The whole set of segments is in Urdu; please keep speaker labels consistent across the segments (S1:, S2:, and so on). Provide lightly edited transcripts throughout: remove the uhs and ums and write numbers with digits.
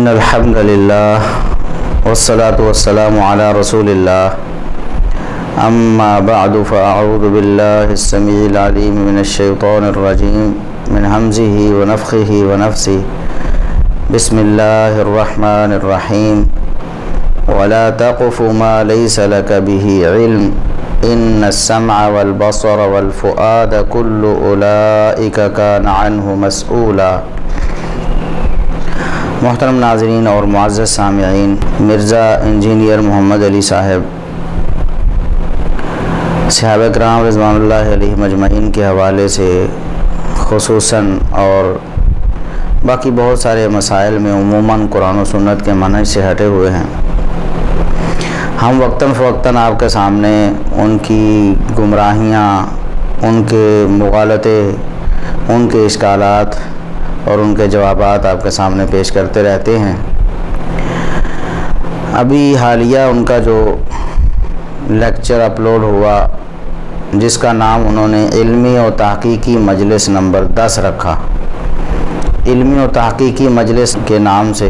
S1: إن الحمد لله والصلاة والسلام على رسول الله أما بعد فأعوذ بالله السميع العليم من الشيطان الرجيم من همزه ونفخه ونفسه بسم الله الرحمن الرحيم ولا تقف ما ليس لك به علم إن السمع والبصر والفؤاد كل أولئك كان عنه مسؤولا۔ محترم ناظرین اور معزز سامعین، مرزا انجینئر محمد علی صاحب صحابہ کرام رضوان اللہ علیہ مجمعین کے حوالے سے خصوصاً اور باقی بہت سارے مسائل میں عموماً قرآن و سنت کے منہج سے ہٹے ہوئے ہیں۔ ہم وقتاً فوقتاً آپ کے سامنے ان کی گمراہیاں، ان کے مغالطے، ان کے اشکالات اور ان کے جوابات آپ کے سامنے پیش کرتے رہتے ہیں۔ ابھی حالیہ ان کا جو لیکچر اپلوڈ ہوا جس کا نام انہوں نے علمی و تحقیقی مجلس نمبر 10 رکھا، علمی و تحقیقی مجلس کے نام سے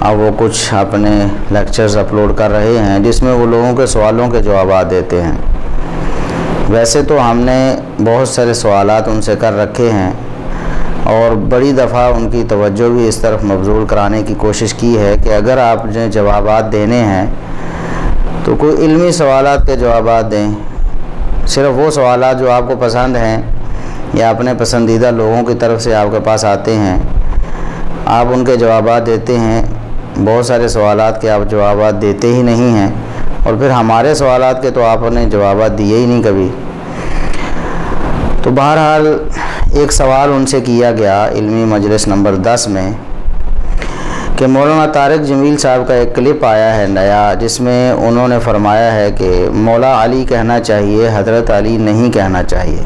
S1: اب وہ کچھ اپنے لیکچرز اپلوڈ کر رہے ہیں جس میں وہ لوگوں کے سوالوں کے جوابات دیتے ہیں۔ ویسے تو ہم نے بہت سارے سوالات ان سے کر رکھے ہیں اور بڑی دفعہ ان کی توجہ بھی اس طرف مبذول کرانے کی کوشش کی ہے کہ اگر آپ نے جوابات دینے ہیں تو کوئی علمی سوالات کے جوابات دیں، صرف وہ سوالات جو آپ کو پسند ہیں یا اپنے پسندیدہ لوگوں کی طرف سے آپ کے پاس آتے ہیں آپ ان کے جوابات دیتے ہیں۔ بہت سارے سوالات کے آپ جوابات دیتے ہی نہیں ہیں اور پھر ہمارے سوالات کے تو آپ نے جوابات دیے ہی نہیں کبھی۔ تو بہرحال ایک سوال ان سے کیا گیا علمی مجلس نمبر 10 میں کہ مولانا طارق جمیل صاحب کا ایک کلپ آیا ہے نیا جس میں انہوں نے فرمایا ہے کہ مولا علی کہنا چاہیے، حضرت علی نہیں کہنا چاہیے،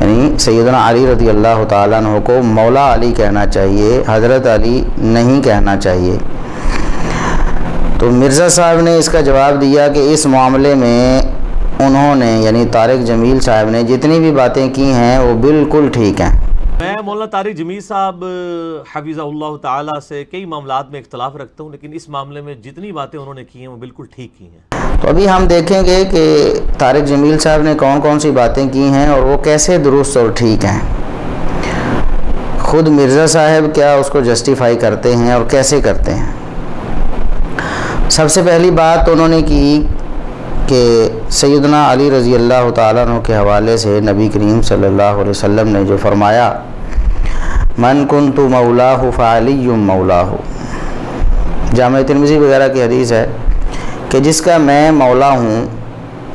S1: یعنی سیدنا علی رضی اللہ تعالیٰ عنہ کو مولا علی کہنا چاہیے، حضرت علی نہیں کہنا چاہیے۔ تو مرزا صاحب نے اس کا جواب دیا کہ اس معاملے میں انہوں نے یعنی طارق جمیل صاحب نے جتنی بھی باتیں کی ہیں وہ بالکل ٹھیک ہیں۔
S2: میں مولانا طارق جمیل صاحب حفظہ اللہ تعالیٰ سے کئی معاملات میں اختلاف رکھتا ہوں، لیکن اس معاملے میں جتنی باتیں انہوں نے کی ہیں وہ بالکل ٹھیک کی ہیں۔
S1: تو ابھی ہم دیکھیں گے کہ طارق جمیل صاحب نے کون کون سی باتیں کی ہیں اور وہ کیسے درست اور ٹھیک ہیں۔ خود مرزا صاحب کیا اس کو جسٹیفائی کرتے ہیں اور کیسے کرتے ہیں۔ سب سے پہلی بات تو انہوں نے کی کہ سیدنا علی رضی اللہ تعالیٰ عنہ کے حوالے سے نبی کریم صلی اللہ علیہ وسلم نے جو فرمایا من کنت مولاہ فعلی مولاہ، جامع ترمذی وغیرہ کی حدیث ہے کہ جس کا میں مولا ہوں،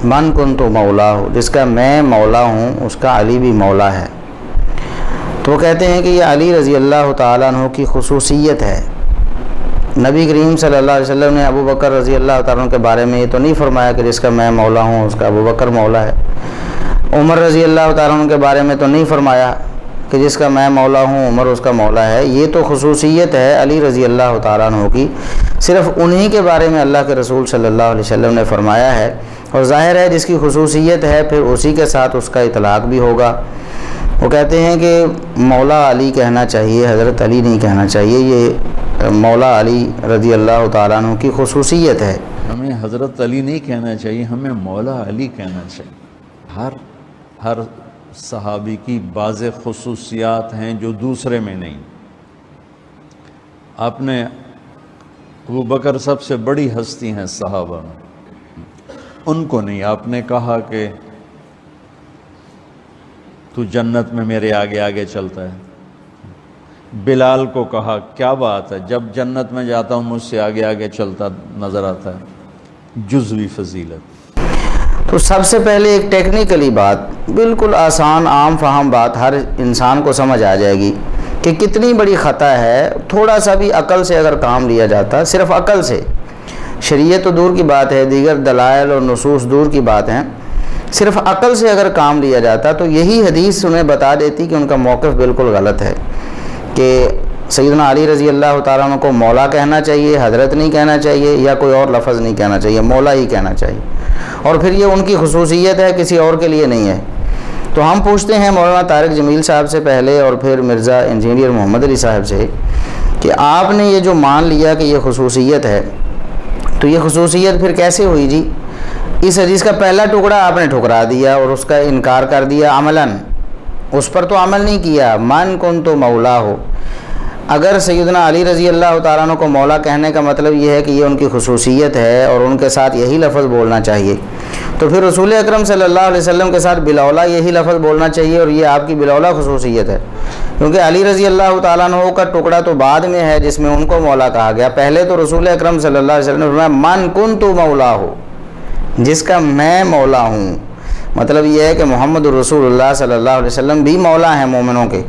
S1: من کنت مولاہ، جس کا میں مولا ہوں اس کا علی بھی مولا ہے۔ تو وہ کہتے ہیں کہ یہ علی رضی اللہ تعالیٰ عنہ کی خصوصیت ہے۔ نبی کریم صلی اللہ علیہ وسلم نے ابو بکر رضی اللہ تعالیٰ عنہ کے بارے میں یہ تو نہیں فرمایا کہ جس کا میں مولا ہوں اس کا ابو بکر مولا ہے۔ عمر رضی اللہ تعالیٰ عنہ کے بارے میں تو نہیں فرمایا کہ جس کا میں مولا ہوں عمر اس کا مولا ہے۔ یہ تو خصوصیت ہے علی رضی اللہ تعالیٰ عنہ کی، صرف انہی کے بارے میں اللہ کے رسول صلی اللہ علیہ وسلم نے فرمایا ہے، اور ظاہر ہے جس کی خصوصیت ہے پھر اسی کے ساتھ اس کا اطلاق بھی ہوگا۔ وہ کہتے ہیں کہ مولا علی کہنا چاہیے، حضرت علی نہیں کہنا چاہیے، یہ مولا علی رضی اللہ تعالیٰ عنہ کی خصوصیت ہے۔
S3: ہمیں حضرت علی نہیں کہنا چاہیے، ہمیں مولا علی کہنا چاہیے۔ ہر صحابی کی بعض خصوصیات ہیں جو دوسرے میں نہیں۔ آپ نے ابو بکر سب سے بڑی ہستی ہیں صحابہ میں، ان کو نہیں آپ نے کہا کہ تو جنت میں میرے آگے آگے چلتا ہے۔ بلال کو کہا کیا بات ہے، جب جنت میں جاتا ہوں مجھ سے آگے آگے چلتا نظر آتا ہے، جزوی فضیلت۔
S1: تو سب سے پہلے ایک ٹیکنیکلی بات، بالکل آسان عام فہم بات ہر انسان کو سمجھ آ جائے گی کہ کتنی بڑی خطا ہے۔ تھوڑا سا بھی عقل سے اگر کام لیا جاتا، صرف عقل سے، شریعت تو دور کی بات ہے، دیگر دلائل اور نصوص دور کی بات ہیں، صرف عقل سے اگر کام لیا جاتا تو یہی حدیث انہیں بتا دیتی کہ ان کا موقف بالکل غلط ہے، کہ سیدنا علی رضی اللہ تعالیٰ عنہ کو مولا کہنا چاہیے، حضرت نہیں کہنا چاہیے، یا کوئی اور لفظ نہیں کہنا چاہیے، مولا ہی کہنا چاہیے، اور پھر یہ ان کی خصوصیت ہے، کسی اور کے لیے نہیں ہے۔ تو ہم پوچھتے ہیں مولانا طارق جمیل صاحب سے پہلے اور پھر مرزا انجینئر محمد علی صاحب سے کہ آپ نے یہ جو مان لیا کہ یہ خصوصیت ہے، تو یہ خصوصیت پھر کیسے ہوئی جی؟ اس حدیث کا پہلا ٹکڑا آپ نے ٹھکرا دیا اور اس کا انکار کر دیا عملاً، اس پر تو عمل نہیں کیا۔ من کنت مولا ہو، اگر سیدنا علی رضی اللہ تعالیٰ عنہ کو مولا کہنے کا مطلب یہ ہے کہ یہ ان کی خصوصیت ہے اور ان کے ساتھ یہی لفظ بولنا چاہیے، تو پھر رسول اکرم صلی اللہ علیہ وسلم کے ساتھ بالاولیٰ یہی لفظ بولنا چاہیے، اور یہ آپ کی بالاولیٰ خصوصیت ہے، کیونکہ علی رضی اللہ تعالیٰ عنہ کا ٹکڑا تو بعد میں ہے جس میں ان کو مولا کہا گیا۔ پہلے تو رسول اکرم صلی اللہ علیہ وسلم نے فرمایا من کنت مولا ہو، جس کا میں مولا ہوں، مطلب یہ ہے کہ محمد رسول اللہ صلی اللہ علیہ وسلم بھی مولا ہیں مومنوں کے،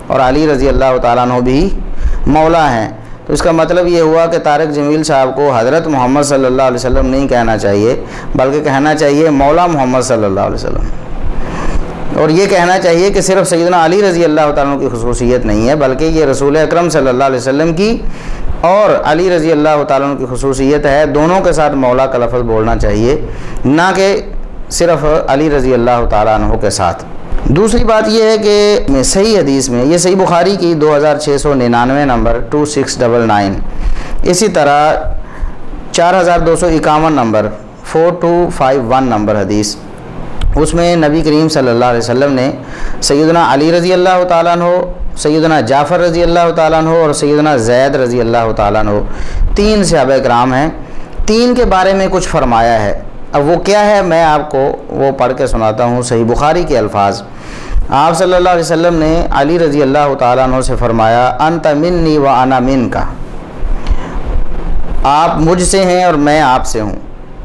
S1: اور علی رضی اللہ تعالیٰ عنہ بھی مولا ہیں۔ تو اس کا مطلب یہ ہوا کہ طارق جمیل صاحب کو حضرت محمد صلی اللہ علیہ وسلم نہیں کہنا چاہیے، بلکہ کہنا چاہیے مولا محمد صلی اللہ علیہ وسلم، اور یہ کہنا چاہیے کہ صرف سیدنا علی رضی اللہ تعالیٰ عنہ کی خصوصیت نہیں ہے، بلکہ یہ رسول اکرم صلی اللہ علیہ وسلم کی اور علی رضی اللہ تعالیٰ عنہ کی خصوصیت ہے، دونوں کے ساتھ مولا کا لفظ بولنا چاہیے، نہ کہ صرف علی رضی اللہ تعالیٰ عنہ کے ساتھ۔ دوسری بات یہ ہے کہ صحیح حدیث میں، یہ صحیح بخاری کی 2699 نمبر 2699، اسی طرح 4251 نمبر 4251 نمبر حدیث، اس میں نبی کریم صلی اللہ علیہ وسلم نے سیدنا علی رضی اللہ تعالیٰ عنہ، سیدنا جعفر رضی اللہ تعالیٰ عنہ اور سیدنا زید رضی اللہ تعالیٰ عنہ، 3 صحابہ کرام ہیں، 3 کے بارے میں کچھ فرمایا ہے۔ اب وہ کیا ہے میں آپ کو وہ پڑھ کے سناتا ہوں، صحیح بخاری کے الفاظ۔ آپ صلی اللہ علیہ وسلم نے علی رضی اللہ تعالیٰ عنہ سے فرمایا انت منی و انا منک، آپ مجھ سے ہیں اور میں آپ سے ہوں،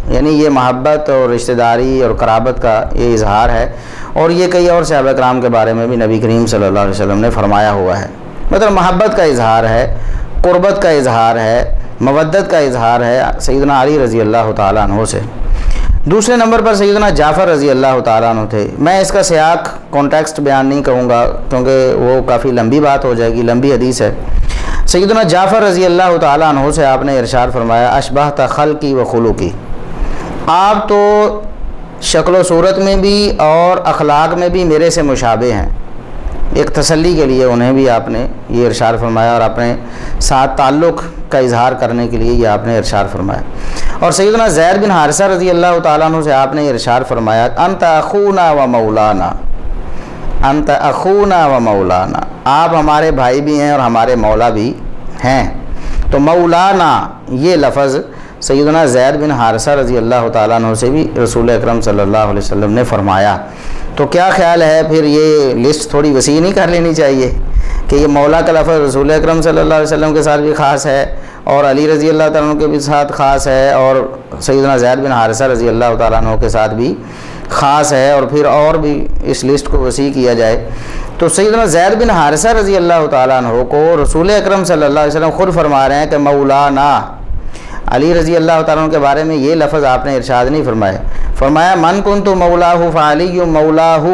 S1: یعنی یہ محبت اور رشتہ داری اور قرابت کا یہ اظہار ہے، اور یہ کئی اور صحابہ کرام کے بارے میں بھی نبی کریم صلی اللہ علیہ وسلم نے فرمایا ہوا ہے، مطلب محبت کا اظہار ہے، قربت کا اظہار ہے، مودت کا اظہار ہے سیدنا علی رضی اللہ تعالیٰ عنہ سے۔ دوسرے نمبر پر سیدنا جعفر رضی اللہ تعالیٰ عنہ تھے۔ میں اس کا سیاق کانٹیکسٹ بیان نہیں کروں گا کیونکہ وہ کافی لمبی بات ہو جائے گی، لمبی حدیث ہے۔ سیدنا جعفر رضی اللہ تعالیٰ عنہ سے آپ نے ارشاد فرمایا اشبہت خلقی و خلقی، آپ تو شکل و صورت میں بھی اور اخلاق میں بھی میرے سے مشابہ ہیں۔ ایک تسلی کے لیے انہیں بھی آپ نے یہ ارشاد فرمایا، اور اپنے ساتھ تعلق کا اظہار کرنے کے لیے یہ آپ نے ارشاد فرمایا۔ اور سیدنا زید بن حارثہ رضی اللہ تعالیٰ عنہ سے آپ نے ارشاد فرمایا انت اخونا و مولانا، انت اخونا و مولانا، آپ ہمارے بھائی بھی ہیں اور ہمارے مولا بھی ہیں۔ تو مولانا یہ لفظ سیدنا زید بن حارثہ رضی اللہ تعالیٰ عنہ سے بھی رسول اکرم صلی اللہ علیہ وسلم نے فرمایا۔ تو کیا خیال ہے پھر یہ لسٹ تھوڑی وسیع نہیں کر لینی چاہیے کہ یہ مولا کا لفظ رسول اکرم صلی اللہ علیہ وسلم کے ساتھ بھی خاص ہے، اور علی رضی اللہ تعالیٰ عنہ کے بھی ساتھ خاص ہے، اور سیدنا زید بن حارثہ رضی اللہ تعالیٰ عنہ کے ساتھ بھی خاص ہے، اور پھر اور بھی اس لسٹ کو وسیع کیا جائے تو سیدنا زید بن حارثہ رضی اللہ تعالیٰ عنہ کو رسول اکرم صلی اللہ علیہ وسلم خود فرما رہے ہیں کہ مولانا، علی رضی اللہ تعالیٰ عنہ کے بارے میں یہ لفظ آپ نے ارشاد نہیں فرمایا، فرمایا من کنت مولاہ فعلی مولاہ،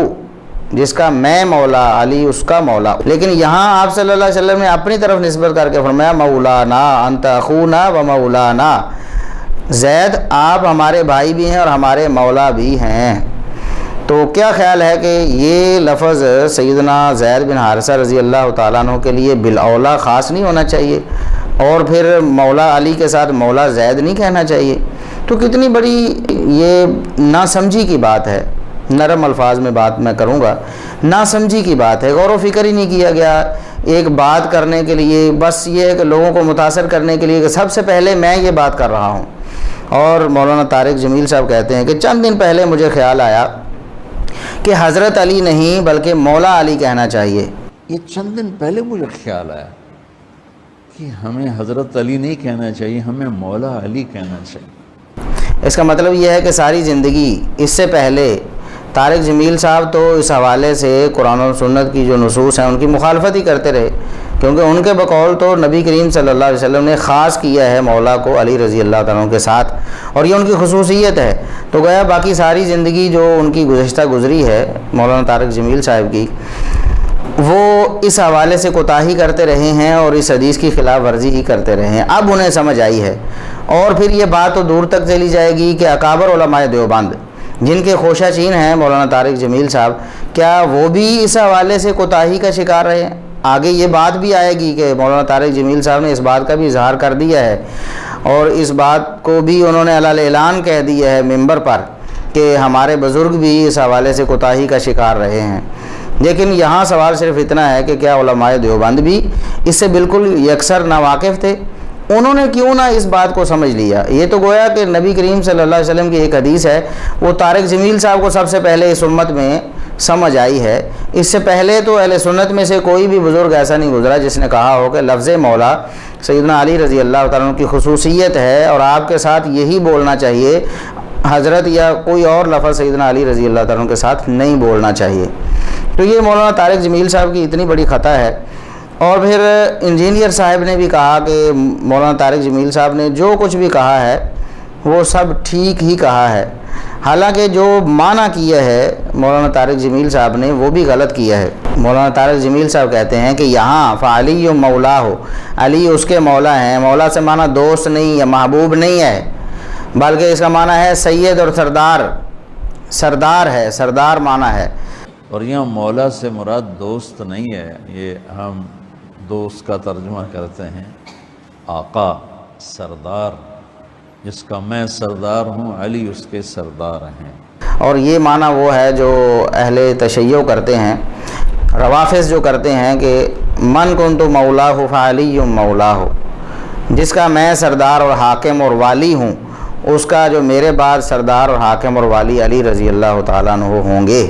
S1: جس کا میں مولا علی اس کا مولا۔ لیکن یہاں آپ صلی اللہ علیہ وسلم نے اپنی طرف نسبت کر کے فرمایا مولانا انت اخونا و مولانا، زید آپ ہمارے بھائی بھی ہیں اور ہمارے مولا بھی ہیں۔ تو کیا خیال ہے کہ یہ لفظ سیدنا زید بن حارثہ رضی اللہ تعالیٰ عنہ کے لیے بالاولیٰ خاص نہیں ہونا چاہیے، اور پھر مولا علی کے ساتھ مولا زید نہیں کہنا چاہیے؟ تو کتنی بڑی یہ ناسمجھی کی بات ہے، نرم الفاظ میں بات میں کروں گا، ناسمجھی کی بات ہے، غور و فکر ہی نہیں کیا گیا ایک بات کرنے کے لیے، بس یہ ہے کہ لوگوں کو متاثر کرنے کے لیے کہ سب سے پہلے میں یہ بات کر رہا ہوں۔ اور مولانا طارق جمیل صاحب کہتے ہیں کہ چند دن پہلے مجھے خیال آیا کہ حضرت علی نہیں بلکہ مولا علی کہنا چاہیے۔
S3: یہ چند دن پہلے مجھے خیال آیا کہ ہمیں حضرت علی نہیں کہنا چاہیے، ہمیں مولا علی کہنا چاہیے۔
S1: اس کا مطلب یہ ہے کہ ساری زندگی اس سے پہلے طارق جمیل صاحب تو اس حوالے سے قرآن و سنت کی جو نصوص ہیں ان کی مخالفت ہی کرتے رہے، کیونکہ ان کے بقول تو نبی کریم صلی اللہ علیہ وسلم نے خاص کیا ہے مولا کو علی رضی اللہ تعالیٰ عنہ کے ساتھ، اور یہ ان کی خصوصیت ہے۔ تو گویا باقی ساری زندگی جو ان کی گزشتہ گزری ہے مولانا طارق جمیل صاحب کی، وہ اس حوالے سے کوتاہی کرتے رہے ہیں اور اس حدیث کی خلاف ورزی ہی کرتے رہے ہیں۔ اب انہیں سمجھ آئی ہے، اور پھر یہ بات تو دور تک چلی جائے گی کہ اکابر علماء دیوبند جن کے خوشہ چین ہیں مولانا طارق جمیل صاحب، کیا وہ بھی اس حوالے سے کوتاہی کا شکار رہے ہیں؟ آگے یہ بات بھی آئے گی کہ مولانا طارق جمیل صاحب نے اس بات کا بھی اظہار کر دیا ہے اور اس بات کو بھی انہوں نے علیٰ اعلان کہہ دیا ہے ممبر پر کہ ہمارے بزرگ بھی اس حوالے سے کوتاہی کا شکار رہے ہیں۔ لیکن یہاں سوال صرف اتنا ہے کہ کیا علماء دیوبند بھی اس سے بالکل یکسر ناواقف تھے؟ انہوں نے کیوں نہ اس بات کو سمجھ لیا؟ یہ تو گویا کہ نبی کریم صلی اللہ علیہ وسلم کی ایک حدیث ہے، وہ طارق جمیل صاحب کو سب سے پہلے اس امت میں سمجھ آئی ہے۔ اس سے پہلے تو اہل سنت میں سے کوئی بھی بزرگ ایسا نہیں گزرا جس نے کہا ہو کہ لفظ مولا سیدنا علی رضی اللہ تعالیٰ عنہ کی خصوصیت ہے اور آپ کے ساتھ یہی بولنا چاہیے، حضرت یا کوئی اور لفظ سیدنا علی رضی اللہ تعالیٰ عنہ کے ساتھ نہیں بولنا چاہیے۔ تو یہ مولانا طارق جمیل صاحب کی اتنی بڑی خطا ہے۔ اور پھر انجینئر صاحب نے بھی کہا کہ مولانا طارق جمیل صاحب نے جو کچھ بھی کہا ہے وہ سب ٹھیک ہی کہا ہے، حالانکہ جو معنی کیا ہے مولانا طارق جمیل صاحب نے وہ بھی غلط کیا ہے۔ مولانا طارق جمیل صاحب کہتے ہیں کہ یہاں فعلی مولا ہو، علی اس کے مولا ہیں۔ مولا سے معنی دوست نہیں یا محبوب نہیں ہے، بلکہ اس کا معنی ہے سید اور سردار، سردار ہے، سردار معنی ہے۔
S3: اور یہاں مولا سے مراد دوست نہیں ہے، یہ ہم دوست کا ترجمہ کرتے ہیں آقا، سردار، جس کا میں سردار ہوں، علی اس کے سردار ہیں۔
S1: اور یہ معنی وہ ہے جو اہل تشیع کرتے ہیں، روافظ جو کرتے ہیں کہ من کنت مولا ہو فعلی مولا ہو، جس کا میں سردار اور حاکم اور والی ہوں اس کا جو میرے بعد سردار اور حاکم اور والی علی رضی اللہ تعالیٰ عنہ ہوں گے۔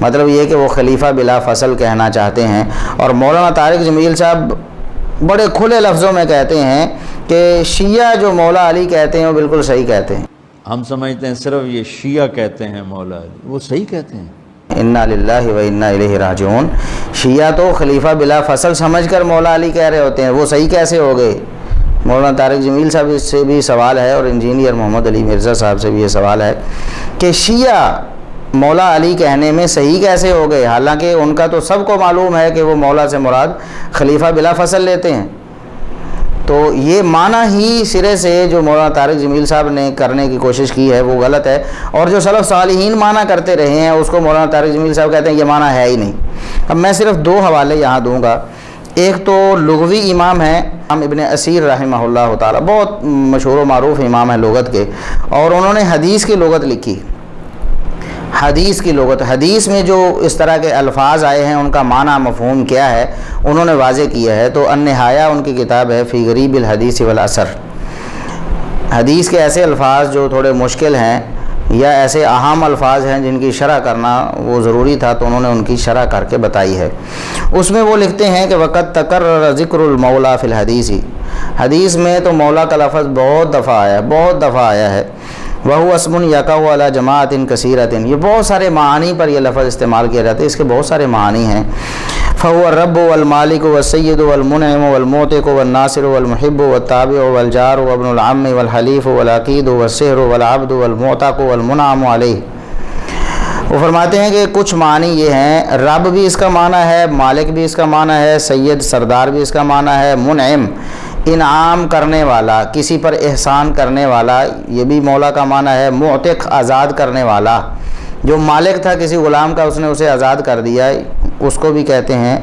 S1: مطلب یہ کہ وہ خلیفہ بلا فصل کہنا چاہتے ہیں۔ اور مولانا طارق جمیل صاحب بڑے کھلے لفظوں میں کہتے ہیں کہ شیعہ جو مولا علی کہتے ہیں وہ بالکل صحیح کہتے ہیں۔
S3: ہم سمجھتے ہیں صرف یہ شیعہ کہتے ہیں مولا علی، وہ صحیح کہتے ہیں۔
S1: انا للہ و انا الیہ راجعون۔ شیعہ تو خلیفہ بلا فصل سمجھ کر مولا علی کہہ رہے ہوتے ہیں، وہ صحیح کیسے ہو گئے؟ مولانا طارق جمیل صاحب سے بھی سوال ہے اور انجینئر محمد علی مرزا صاحب سے بھی یہ سوال ہے کہ شیعہ مولا علی کہنے میں صحیح کیسے ہو گئے، حالانکہ ان کا تو سب کو معلوم ہے کہ وہ مولا سے مراد خلیفہ بلا فصل لیتے ہیں۔ تو یہ معنی ہی سرے سے جو مولانا طارق جمیل صاحب نے کرنے کی کوشش کی ہے وہ غلط ہے، اور جو سلف صالحین معنی کرتے رہے ہیں اس کو مولانا طارق جمیل صاحب کہتے ہیں یہ معنی ہے ہی نہیں۔ اب میں صرف دو حوالے یہاں دوں گا۔ ایک تو لغوی امام ہیں ابن اسیر رحمہ اللہ تعالیٰ، بہت مشہور و معروف امام ہیں لغت کے، اور انہوں نے حدیث کی لغت لکھی۔ حدیث کی لغت، حدیث میں جو اس طرح کے الفاظ آئے ہیں ان کا معنی مفہوم کیا ہے انہوں نے واضح کیا ہے۔ تو النہایہ ان کی کتاب ہے فی غریب الحدیث والاثر۔ حدیث کے ایسے الفاظ جو تھوڑے مشکل ہیں یا ایسے اہم الفاظ ہیں جن کی شرح کرنا وہ ضروری تھا تو انہوں نے ان کی شرح کر کے بتائی ہے۔ اس میں وہ لکھتے ہیں کہ وقت تکرر ذکر المولا فی الحدیث، حدیث میں تو مولا کا لفظ بہت دفعہ آیا ہے۔ وَهُوَ اسْمٌ يَقَعُ عَلَى جَمَاعَةٍ كَثِيرَةٍ، یہ بہت سارے معانی پر یہ لفظ استعمال کیا جاتا ہے، اس کے بہت سارے معانی ہیں۔ فَهُوَ الرَّبُّ وَالْمَالِكُ وَالسَّيِّدُ وَالْمُنْعِمُ وَالْمُعْتِقُ وَالنَّاصِرُ وَالْمُحِبُّ وَالتَّابِعُ وَالْجَارُ وَابْنُ الْعَمِّ وَالْحَلِيفُ وَالْعَقِيدُ وَالسِّحْرُ وَالْعَبْدُ وَالْمُعْتَقُ وَالْمُنْعَمُ عَلَيْهِ۔ وہ فرماتے ہیں کہ کچھ معنی یہ ہیں، رب بھی اس کا معنی ہے، مالک بھی اس کا معنی ہے، سید سردار بھی اس کا معنی ہے، منعم انعام کرنے والا، کسی پر احسان کرنے والا، یہ بھی مولا کا معنی ہے، معتق آزاد کرنے والا، جو مالک تھا کسی غلام کا اس نے اسے آزاد کر دیا اس کو بھی کہتے ہیں،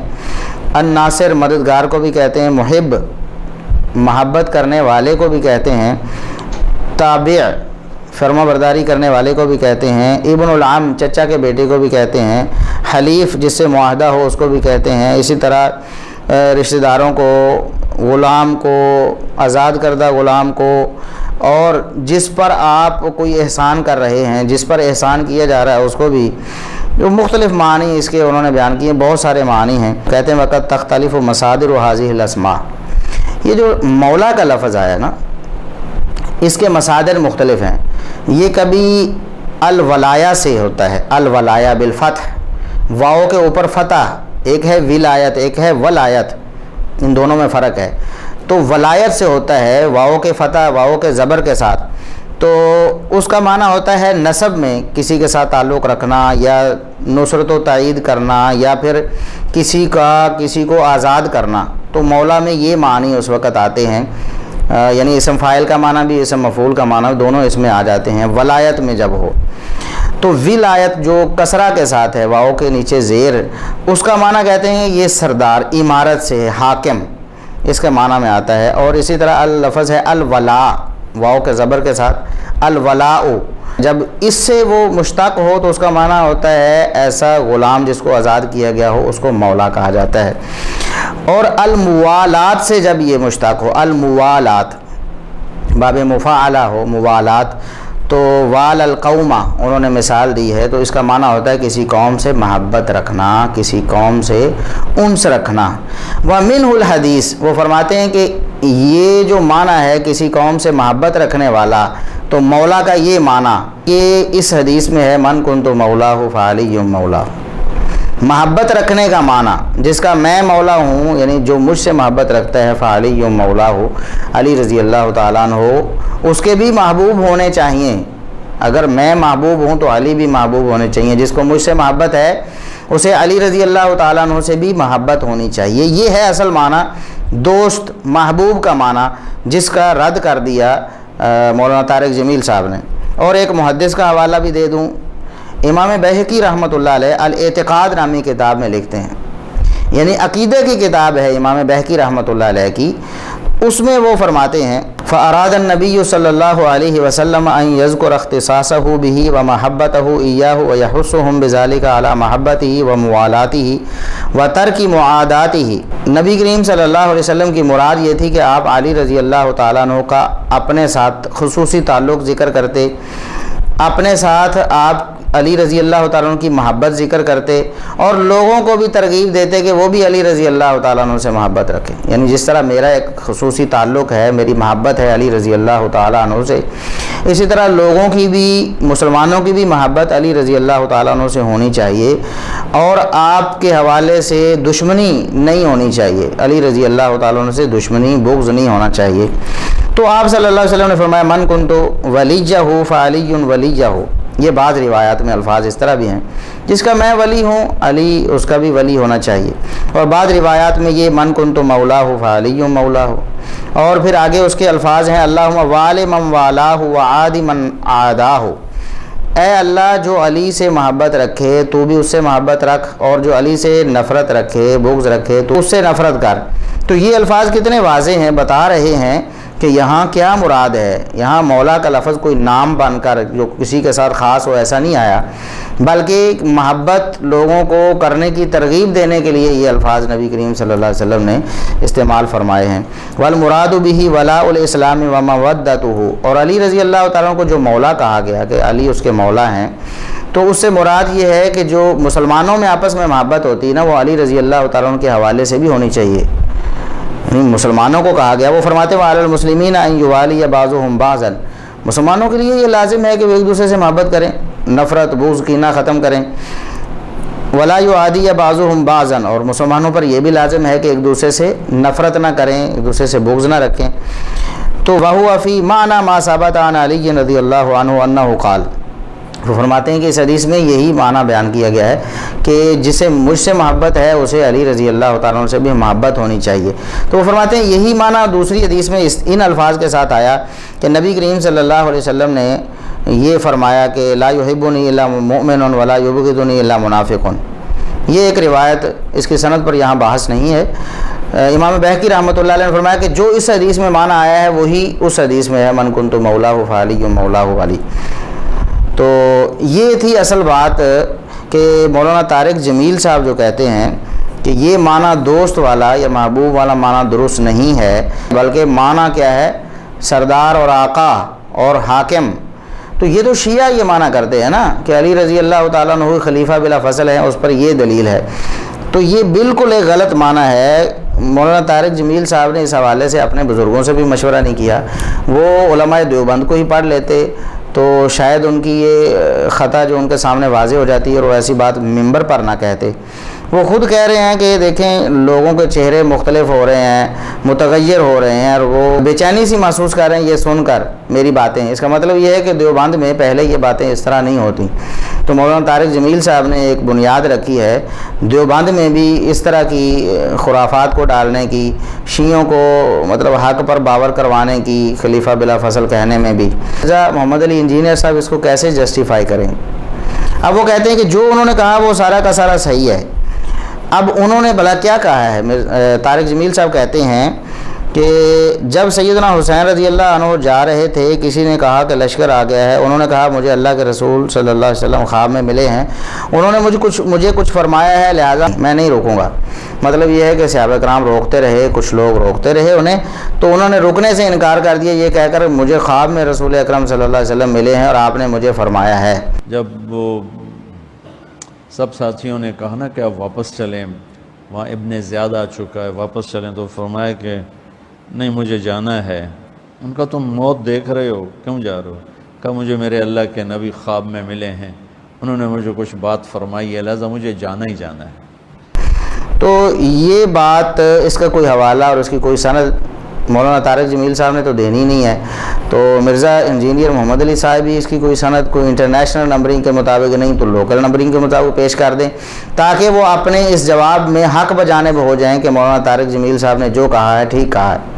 S1: الناصر مددگار کو بھی کہتے ہیں، محب محبت کرنے والے کو بھی کہتے ہیں، تابع فرما برداری کرنے والے کو بھی کہتے ہیں، ابن العم چچا کے بیٹے کو بھی کہتے ہیں، حلیف جس سے معاہدہ ہو اس کو بھی کہتے ہیں، اسی طرح رشتہ داروں کو، غلام کو، آزاد کردہ غلام کو، اور جس پر آپ کوئی احسان کر رہے ہیں، جس پر احسان کیا جا رہا ہے اس کو بھی، جو مختلف معنی اس کے انہوں نے بیان کیے، بہت سارے معنی ہیں۔ کہتے ہیں وقت تختلف مصادر هذه الاسماء، یہ جو مولا کا لفظ آیا نا اس کے مصادر مختلف ہیں۔ یہ کبھی الولایا سے ہوتا ہے، الولایا بالفتح، واؤ کے اوپر فتح، ایک ہے ولایت ایک ہے ولایت، ان دونوں میں فرق ہے۔ تو ولایت سے ہوتا ہے واؤ کے فتح واؤ کے زبر کے ساتھ، تو اس کا معنی ہوتا ہے نسب میں کسی کے ساتھ تعلق رکھنا یا نصرت و تائید کرنا یا پھر کسی کو آزاد کرنا۔ تو مولا میں یہ معنی اس وقت آتے ہیں، یعنی اسم فاعل کا معنی بھی اسم مفعول کا معنی دونوں اس میں آ جاتے ہیں ولایت میں جب ہو۔ تو ولایت جو کسرہ کے ساتھ ہے، واؤ کے نیچے زیر، اس کا معنی کہتے ہیں یہ سردار، عمارت سے ہے، حاکم، اس کے معنی میں آتا ہے۔ اور اسی طرح اللفظ ہے الولاء، واؤ کے زبر کے ساتھ، الولاء، جب اس سے وہ مشتق ہو تو اس کا معنی ہوتا ہے ایسا غلام جس کو آزاد کیا گیا ہو، اس کو مولا کہا جاتا ہے۔ اور الموالات سے جب یہ مشتق ہو، الموالات، باب مفاعلہ ہو، موالات، تو وال القومہ انہوں نے مثال دی ہے، تو اس کا معنی ہوتا ہے کسی قوم سے محبت رکھنا، کسی قوم سے انس رکھنا۔ ومنہ الحدیث، وہ فرماتے ہیں کہ یہ جو معنی ہے کسی قوم سے محبت رکھنے والا، تو مولا کا یہ معنی کہ اس حدیث میں ہے من کنت مولاہ فعلی مولاہ، محبت رکھنے کا معنی جس کا میں مولا ہوں، یعنی جو مجھ سے محبت رکھتا ہے، فعلی مولا ہو، علی رضی اللہ تعالیٰ عنہ ہو، اس کے بھی محبوب ہونے چاہیے۔ اگر میں محبوب ہوں تو علی بھی محبوب ہونے چاہیے، جس کو مجھ سے محبت ہے اسے علی رضی اللہ تعالیٰ عنہ سے بھی محبت ہونی چاہیے۔ یہ ہے اصل معنی دوست، محبوب کا معنی، جس کا رد کر دیا مولانا طارق جمیل صاحب نے۔ اور ایک محدث کا حوالہ بھی دے دوں، امام بہقی رحمۃ اللہ علیہ الاعتقاد نامی کتاب میں لکھتے ہیں، یعنی عقیدہ کی کتاب ہے امام بہقی رحمۃ اللہ علیہ کی، اس میں وہ فرماتے ہیں فَأَرَادَ النَّبِيُّ صلی اللہ علیہ وسلم ان يذكر اختصاصه به ومحبته إياه ويحثهم بذلك على محبته وموالاته وترك معاداته۔ نبی کریم صلی اللہ علیہ وسلم کی مراد یہ تھی کہ آپ علی رضی اللہ تعالیٰ عنہ کا اپنے ساتھ خصوصی تعلق ذکر کرتے، اپنے ساتھ آپ علی رضی اللہ تعالیٰ عنہ کی محبت ذکر کرتے، اور لوگوں کو بھی ترغیب دیتے کہ وہ بھی علی رضی اللہ تعالیٰ عنہ سے محبت رکھیں، یعنی جس طرح میرا ایک خصوصی تعلق ہے، میری محبت ہے علی رضی اللہ تعالیٰ عنہ سے، اسی طرح لوگوں کی بھی، مسلمانوں کی بھی محبت علی رضی اللہ تعالیٰ عنہ سے ہونی چاہیے، اور آپ کے حوالے سے دشمنی نہیں ہونی چاہیے، علی رضی اللہ تعالیٰ عنہ سے دشمنی، بغض نہیں ہونا چاہیے۔ تو آپ صلی اللہ علیہ وسلم نے فرمایا من کنت ولیہ فعلی ولیہ، یہ بعض روایات میں الفاظ اس طرح بھی ہیں، جس کا میں ولی ہوں علی اس کا بھی ولی ہونا چاہیے، اور بعض روایات میں یہ من کنت مولاہ فعلی مولاہ، اور پھر آگے اس کے الفاظ ہیں اللہم وال من والاہ وعاد من عاداہ، اے اللہ جو علی سے محبت رکھے تو بھی اس سے محبت رکھ، اور جو علی سے نفرت رکھے، بغض رکھے تو اس سے نفرت کر۔ تو یہ الفاظ کتنے واضح ہیں، بتا رہے ہیں کہ یہاں کیا مراد ہے۔ یہاں مولا کا لفظ کوئی نام بن کر جو کسی کے ساتھ خاص ہو ایسا نہیں آیا، بلکہ محبت لوگوں کو کرنے کی ترغیب دینے کے لیے یہ الفاظ نبی کریم صلی اللہ علیہ وسلم نے استعمال فرمائے ہیں۔ والمراد به ولاء الاسلام ومودته، اور علی رضی اللہ تعالیٰ کو جو مولا کہا گیا کہ علی اس کے مولا ہیں، تو اس سے مراد یہ ہے کہ جو مسلمانوں میں آپس میں محبت ہوتی ہے نا، وہ علی رضی اللہ تعالیٰ کے حوالے سے بھی ہونی چاہیے۔ مسلمانوں کو کہا گیا، وہ فرماتے ہیں وعلی المسلمین ان یوالی بعضهم بعضا، مسلمانوں کے لیے یہ لازم ہے کہ وہ ایک دوسرے سے محبت کریں، نفرت بغض کینہ ختم کریں۔ ولا یعادی بعضهم بعضا، اور مسلمانوں پر یہ بھی لازم ہے کہ ایک دوسرے سے نفرت نہ کریں، ایک دوسرے سے بغض نہ رکھیں۔ تو وہو فی معنی ما ثبت عن علی رضی اللہ عنہ انہ قال، وہ فرماتے ہیں کہ اس حدیث میں یہی معنی بیان کیا گیا ہے کہ جسے مجھ سے محبت ہے اسے علی رضی اللہ تعالیٰ عنہ سے بھی محبت ہونی چاہیے۔ تو وہ فرماتے ہیں یہی معنی دوسری حدیث میں ان الفاظ کے ساتھ آیا کہ نبی کریم صلی اللہ علیہ وسلم نے یہ فرمایا کہ لا یحبنی الا مؤمن ولا یبغضنی الا منافق۔ یہ ایک روایت، اس کی سند پر یہاں بحث نہیں ہے۔ امام بہقی رحمۃ اللہ علیہ نے فرمایا کہ جو اس حدیث میں معنی آیا ہے وہی اس حدیث میں ہے من کنت مولاہ فعلی مولاہ علی۔ تو یہ تھی اصل بات کہ مولانا طارق جمیل صاحب جو کہتے ہیں کہ یہ معنی دوست والا یا محبوب والا معنی درست نہیں ہے، بلکہ معنی کیا ہے سردار اور آقا اور حاکم۔ تو یہ تو شیعہ یہ معنی کرتے ہیں نا کہ علی رضی اللہ تعالیٰ عنہ خلیفہ بلا فصل ہے، اس پر یہ دلیل ہے۔ تو یہ بالکل ایک غلط معنی ہے۔ مولانا طارق جمیل صاحب نے اس حوالے سے اپنے بزرگوں سے بھی مشورہ نہیں کیا، وہ علماء دیوبند کو ہی پڑھ لیتے تو شاید ان کی یہ خطا جو ان کے سامنے واضح ہو جاتی ہے اور وہ ایسی بات ممبر پر نہ کہتے۔ وہ خود کہہ رہے ہیں کہ دیکھیں لوگوں کے چہرے مختلف ہو رہے ہیں، متغیر ہو رہے ہیں، اور وہ بے چینی سی محسوس کر رہے ہیں یہ سن کر میری باتیں۔ اس کا مطلب یہ ہے کہ دیوبند میں پہلے یہ باتیں اس طرح نہیں ہوتی۔ تو مولانا طارق جمیل صاحب نے ایک بنیاد رکھی ہے دیوبند میں بھی اس طرح کی خرافات کو ڈالنے کی، شیعوں کو مطلب حق پر باور کروانے کی، خلیفہ بلا فصل کہنے میں بھی۔ محمد علی انجینئر صاحب اس کو کیسے جسٹیفائی کریں؟ اب وہ کہتے ہیں کہ جو انہوں نے کہا وہ سارا کا سارا صحیح ہے۔ اب انہوں نے بھلا کیا کہا ہے؟ طارق جمیل صاحب کہتے ہیں کہ جب سیدنا حسین رضی اللہ عنہ جا رہے تھے، کسی نے کہا کہ لشکر آ گیا ہے، انہوں نے کہا مجھے اللہ کے رسول صلی اللہ علیہ وسلم خواب میں ملے ہیں، انہوں نے مجھے کچھ فرمایا ہے، لہٰذا میں نہیں روکوں گا۔ مطلب یہ ہے کہ صحابہ کرام روکتے رہے، کچھ لوگ روکتے رہے انہیں، تو انہوں نے رکنے سے انکار کر دیا یہ کہہ کر مجھے خواب میں رسول اکرم صلی اللہ علیہ وسلم ملے ہیں اور آپ نے مجھے فرمایا ہے۔
S3: جب وہ سب ساتھیوں نے کہا نا کہ آپ واپس چلیں، وہاں ابن زیاد آ چکا ہے، واپس چلیں، تو فرمایا کہ نہیں مجھے جانا ہے۔ ان کا تم موت دیکھ رہے ہو، کیوں جا رہے ہو؟ کہا مجھے میرے اللہ کے نبی خواب میں ملے ہیں، انہوں نے مجھے کچھ بات فرمائی ہے، لہذا مجھے جانا ہی جانا ہے۔
S1: تو یہ بات، اس کا کوئی حوالہ اور اس کی کوئی سند مولانا طارق جمیل صاحب نے تو دینی نہیں ہے، تو مرزا انجینئر محمد علی صاحب بھی اس کی کوئی سند کوئی انٹرنیشنل نمبرنگ کے مطابق نہیں تو لوکل نمبرنگ کے مطابق پیش کر دیں، تاکہ وہ اپنے اس جواب میں حق بجانب ہو جائیں کہ مولانا طارق جمیل صاحب نے جو کہا ہے ٹھیک کہا ہے۔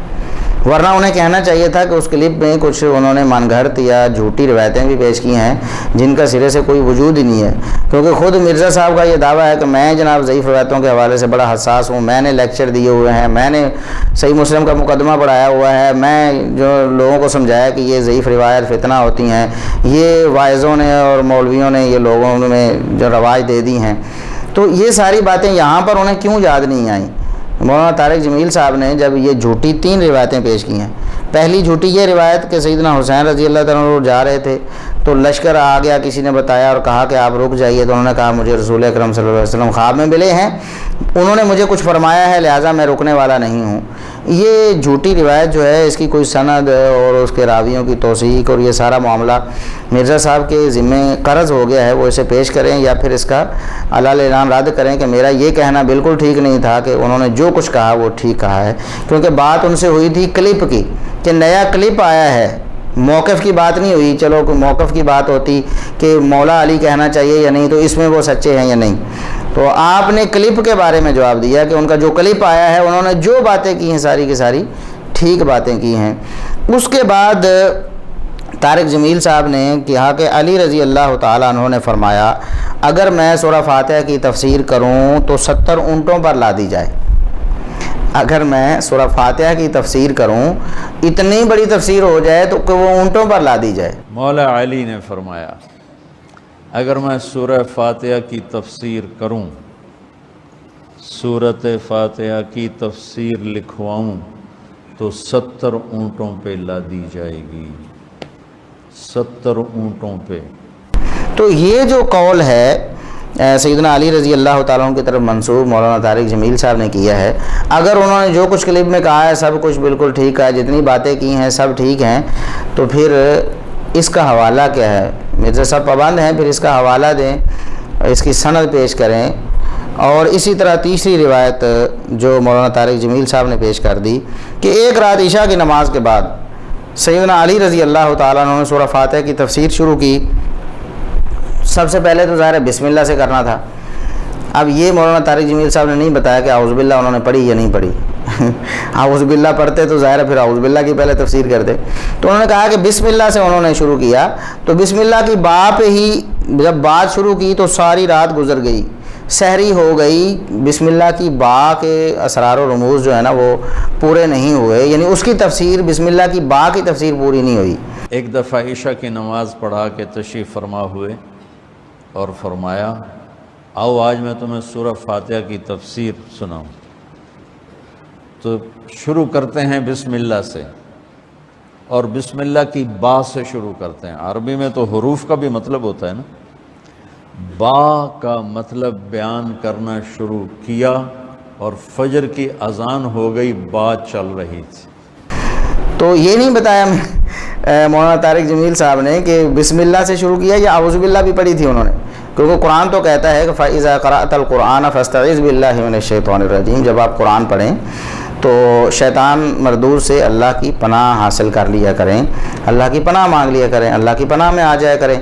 S1: ورنہ انہیں کہنا چاہیے تھا کہ اس کلپ میں کچھ انہوں نے من گھڑت یا جھوٹی روایتیں بھی پیش کی ہیں جن کا سرے سے کوئی وجود ہی نہیں ہے، کیونکہ خود مرزا صاحب کا یہ دعویٰ ہے کہ میں جناب ضعیف روایتوں کے حوالے سے بڑا حساس ہوں، میں نے لیکچر دیے ہوئے ہیں، میں نے صحیح مسلم کا مقدمہ پڑھایا ہوا ہے، میں جو لوگوں کو سمجھایا کہ یہ ضعیف روایت فتنہ ہوتی ہیں، یہ واعظوں نے اور مولویوں نے یہ لوگوں میں جو رواج دے دی ہیں۔ تو یہ ساری باتیں یہاں پر انہیں کیوں یاد نہیں آئیں؟ مولانا طارق جمیل صاحب نے جب یہ جھوٹی 3 روایتیں پیش کی ہیں، پہلی جھوٹی یہ روایت کہ سیدنا حسین رضی اللہ تعالیٰ عنہ جا رہے تھے تو لشکر آ گیا، کسی نے بتایا اور کہا کہ آپ رک جائیے، تو انہوں نے کہا مجھے رسول اکرم صلی اللہ علیہ وسلم خواب میں ملے ہیں، انہوں نے مجھے کچھ فرمایا ہے، لہٰذا میں رکنے والا نہیں ہوں۔ یہ جھوٹی روایت جو ہے اس کی کوئی سند اور اس کے راویوں کی توثیق اور یہ سارا معاملہ مرزا صاحب کے ذمہ قرض ہو گیا ہے، وہ اسے پیش کریں یا پھر اس کا علل اعلان رد کریں کہ میرا یہ کہنا بالکل ٹھیک نہیں تھا کہ انہوں نے جو کچھ کہا وہ ٹھیک کہا ہے، کیونکہ بات ان سے ہوئی تھی کلپ کی کہ نیا کلپ آیا ہے، موقف کی بات نہیں ہوئی۔ چلو کوئی موقف کی بات ہوتی کہ مولا علی کہنا چاہیے یا نہیں، تو اس میں وہ سچے ہیں یا نہیں، تو آپ نے کلپ کے بارے میں جواب دیا کہ ان کا جو کلپ آیا ہے انہوں نے جو باتیں کی ہیں ساری کی ساری ٹھیک باتیں کی ہیں۔ اس کے بعد طارق جمیل صاحب نے کہا کہ علی رضی اللہ تعالیٰ عنہ نے فرمایا اگر میں سورہ فاتحہ کی تفسیر کروں تو 70 اونٹوں پر لا دی جائے۔ اگر میں سورہ فاتحہ کی تفسیر کروں، اتنی بڑی تفسیر ہو جائے تو کہ وہ اونٹوں پر لا دی جائے۔
S3: مولا علی نے فرمایا اگر میں سورہ فاتحہ کی تفسیر کروں، سورۃ فاتحہ کی تفسیر لکھواؤں تو 70 اونٹوں پہ لا دی جائے گی، 70 اونٹوں پہ۔
S1: تو یہ جو قول ہے سیدنا علی رضی اللہ تعالیٰ عنہ کی طرف منسوب مولانا طارق جمیل صاحب نے کیا ہے، اگر انہوں نے جو کچھ کلپ میں کہا ہے سب کچھ بالکل ٹھیک ہے، جتنی باتیں کی ہیں سب ٹھیک ہیں، تو پھر اس کا حوالہ کیا ہے؟ مرزا صاحب پابند ہیں، پھر اس کا حوالہ دیں، اس کی سند پیش کریں۔ اور اسی طرح تیسری روایت جو مولانا طارق جمیل صاحب نے پیش کر دی کہ ایک رات عشاء کی نماز کے بعد سیدنا علی رضی اللہ تعالیٰ عنہ نے سورہ فاتحہ کی تفسیر شروع کی۔ سب سے پہلے تو ظاہر ہے بسم اللہ سے کرنا تھا۔ اب یہ مولانا طارق جمیل صاحب نے نہیں بتایا کہ اعوذ باللہ انہوں نے پڑھی یا نہیں پڑھی۔ اعوذ باللہ پڑھتے تو ظاہر ہے پھر اعوذ باللہ کی پہلے تفسیر کرتے، تو انہوں نے کہا کہ بسم اللہ سے انہوں نے شروع کیا، تو بسم اللہ کی با پہ ہی جب بات شروع کی تو ساری رات گزر گئی، سحری ہو گئی، بسم اللہ کی با کے اسرار و رموز جو ہے نا وہ پورے نہیں ہوئے، یعنی اس کی تفسیر بسم اللہ کی با کی تفسیر پوری نہیں ہوئی۔
S3: ایک دفعہ عشاء کی نماز پڑھا کے تشریف فرما ہوئے اور فرمایا آؤ آج میں تمہیں سورہ فاتحہ کی تفسیر سناؤں۔ تو شروع کرتے ہیں بسم اللہ سے، اور بسم اللہ کی با سے شروع کرتے ہیں۔ عربی میں تو حروف کا بھی مطلب ہوتا ہے نا، با کا مطلب بیان کرنا شروع کیا اور فجر کی اذان ہو گئی، بات چل رہی تھی۔
S1: تو یہ نہیں بتایا مولانا طارق جمیل صاحب نے کہ بسم اللہ سے شروع کیا یا اعوذ باللہ بھی پڑھی تھی انہوں نے، کیونکہ قرآن تو کہتا ہے کہ فَإِذَا قَرَأْتَ الْقُرْآنَ فَاسْتَعِذْ بِاللَّهِ مِنَ الشَّيْطَانِ الرَّجِيمِ، جب آپ قرآن پڑھیں تو شیطان مردود سے اللہ کی پناہ حاصل کر لیا کریں، اللہ کی پناہ مانگ لیا کریں، اللہ کی پناہ میں آ جایا کریں۔